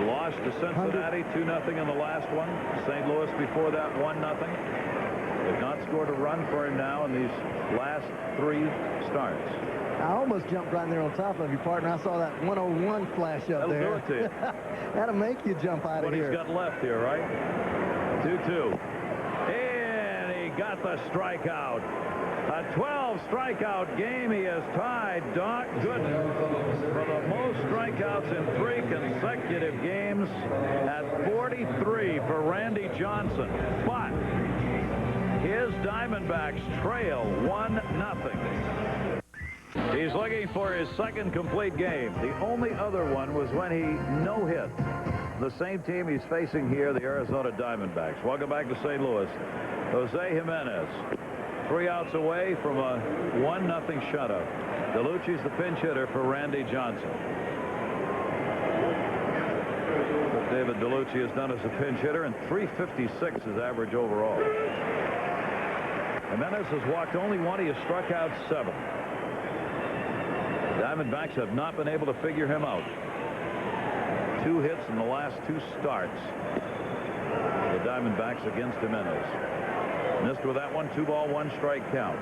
Lost to Cincinnati 2-0 in the last one. St. Louis before that 1-0. They've not scored a run for him now in these last 3 starts. I almost jumped right there on top of you, partner. I saw that 101 flash up That'll there. do it to you. That'll make you jump out of here. What he's got left here, right? 2-2. And he got the strikeout. A 12 strikeout game. He has tied Doc Gooden for the most strikeouts in 3 consecutive games at 43 for Randy Johnson. But his Diamondbacks trail 1-0. He's looking for his second complete game. The only other one was when he no-hit the same team he's facing here, the Arizona Diamondbacks. Welcome back to St. Louis. Jose Jimenez, 3 outs away from a 1-0 shutout. DeLucci's the pinch hitter for Randy Johnson. What David DeLucci has done as a pinch hitter, and .356 is average overall. Jimenez has walked only 1. He has struck out 7. Diamondbacks have not been able to figure him out. 2 hits in the last 2 starts. The Diamondbacks against Jimenez. Missed with that one. 2-ball, 1-strike count.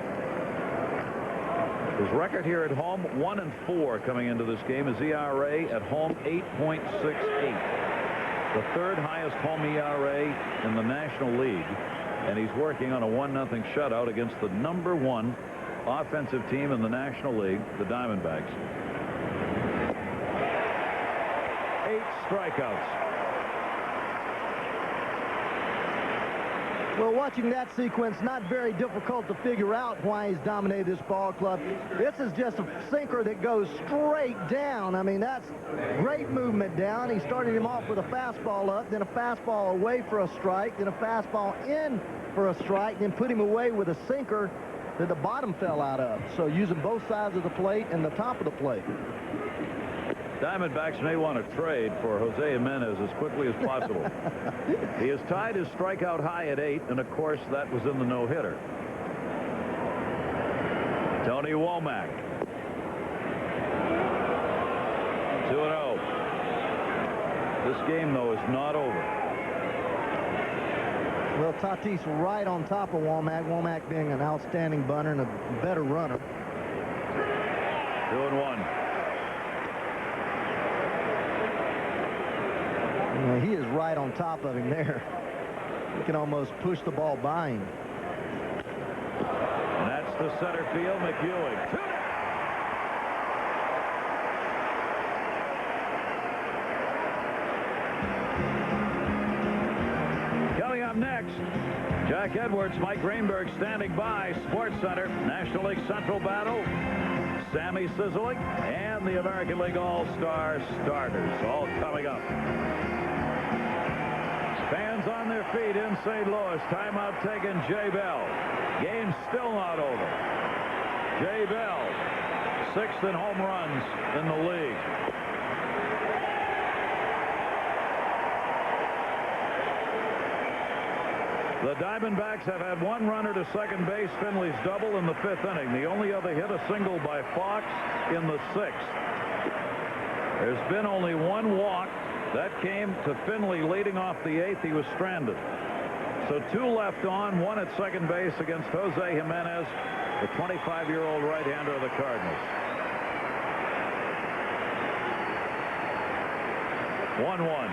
His record here at home, 1-4 coming into this game. His ERA at home, 8.68. The 3rd highest home ERA in the National League. And he's working on a 1-0 shutout against the #1 offensive team in the National League, the Diamondbacks. 8 strikeouts. Well, watching that sequence, not very difficult to figure out why he's dominated this ball club. This is just a sinker that goes straight down. I mean, that's great movement down. He started him off with a fastball up, then a fastball away for a strike, then a fastball in for a strike, then put him away with a sinker that the bottom fell out of. So using both sides of the plate and the top of the plate. Diamondbacks may want to trade for Jose Jimenez as quickly as possible. He has tied his strikeout high at 8, and of course that was in the no-hitter. Tony Womack. 2-0. This game, though, is not over. Well, Tatis right on top of Womack. Womack being an outstanding bunter and a better runner. 2-1. Well, he is right on top of him there. He can almost push the ball by him. And that's to center field, McEwing. Coming up next, Jack Edwards, Mike Greenberg standing by. Sports Center, National League Central battle, Sammy Sizzling, and the American League All-Star starters, all coming up. Fans on their feet in St. Louis. Timeout taken, Jay Bell. Game still not over. Jay Bell, 6th in home runs in the league. The Diamondbacks have had 1 runner to second base. Finley's double in the 5th inning. The only other hit, a single by Fox in the 6th. There's been only 1 walk. That came to Finley leading off the 8th. He was stranded. So 2 left on, 1 at second base against Jose Jimenez, the 25-year-old right-hander of the Cardinals. 1-1.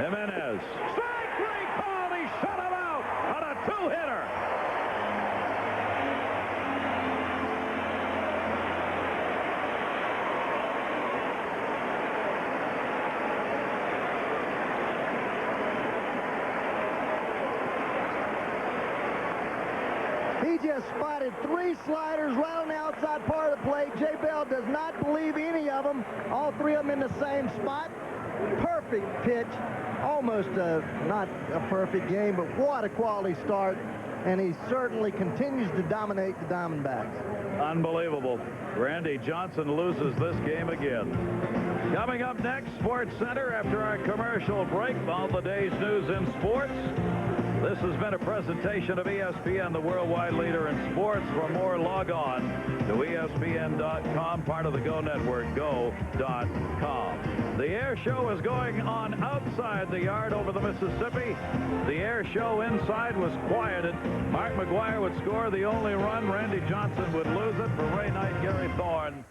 Jimenez. Strike three called. He shut him out on a two-hitter. He just spotted 3 sliders right on the outside part of the plate. Jay Bell does not believe any of them. All 3 of them in the same spot. Perfect pitch. Almost not a perfect game, but what a quality start. And he certainly continues to dominate the Diamondbacks. Unbelievable. Randy Johnson loses this game again. Coming up next, Sports Center after our commercial break. All the day's news in sports. This has been a presentation of ESPN, the worldwide leader in sports. For more, log on to ESPN.com, part of the Go Network, go.com. The air show is going on outside the yard over the Mississippi. The air show inside was quieted. Mark McGwire would score the only run. Randy Johnson would lose it for Ray Knight, Gary Thorne.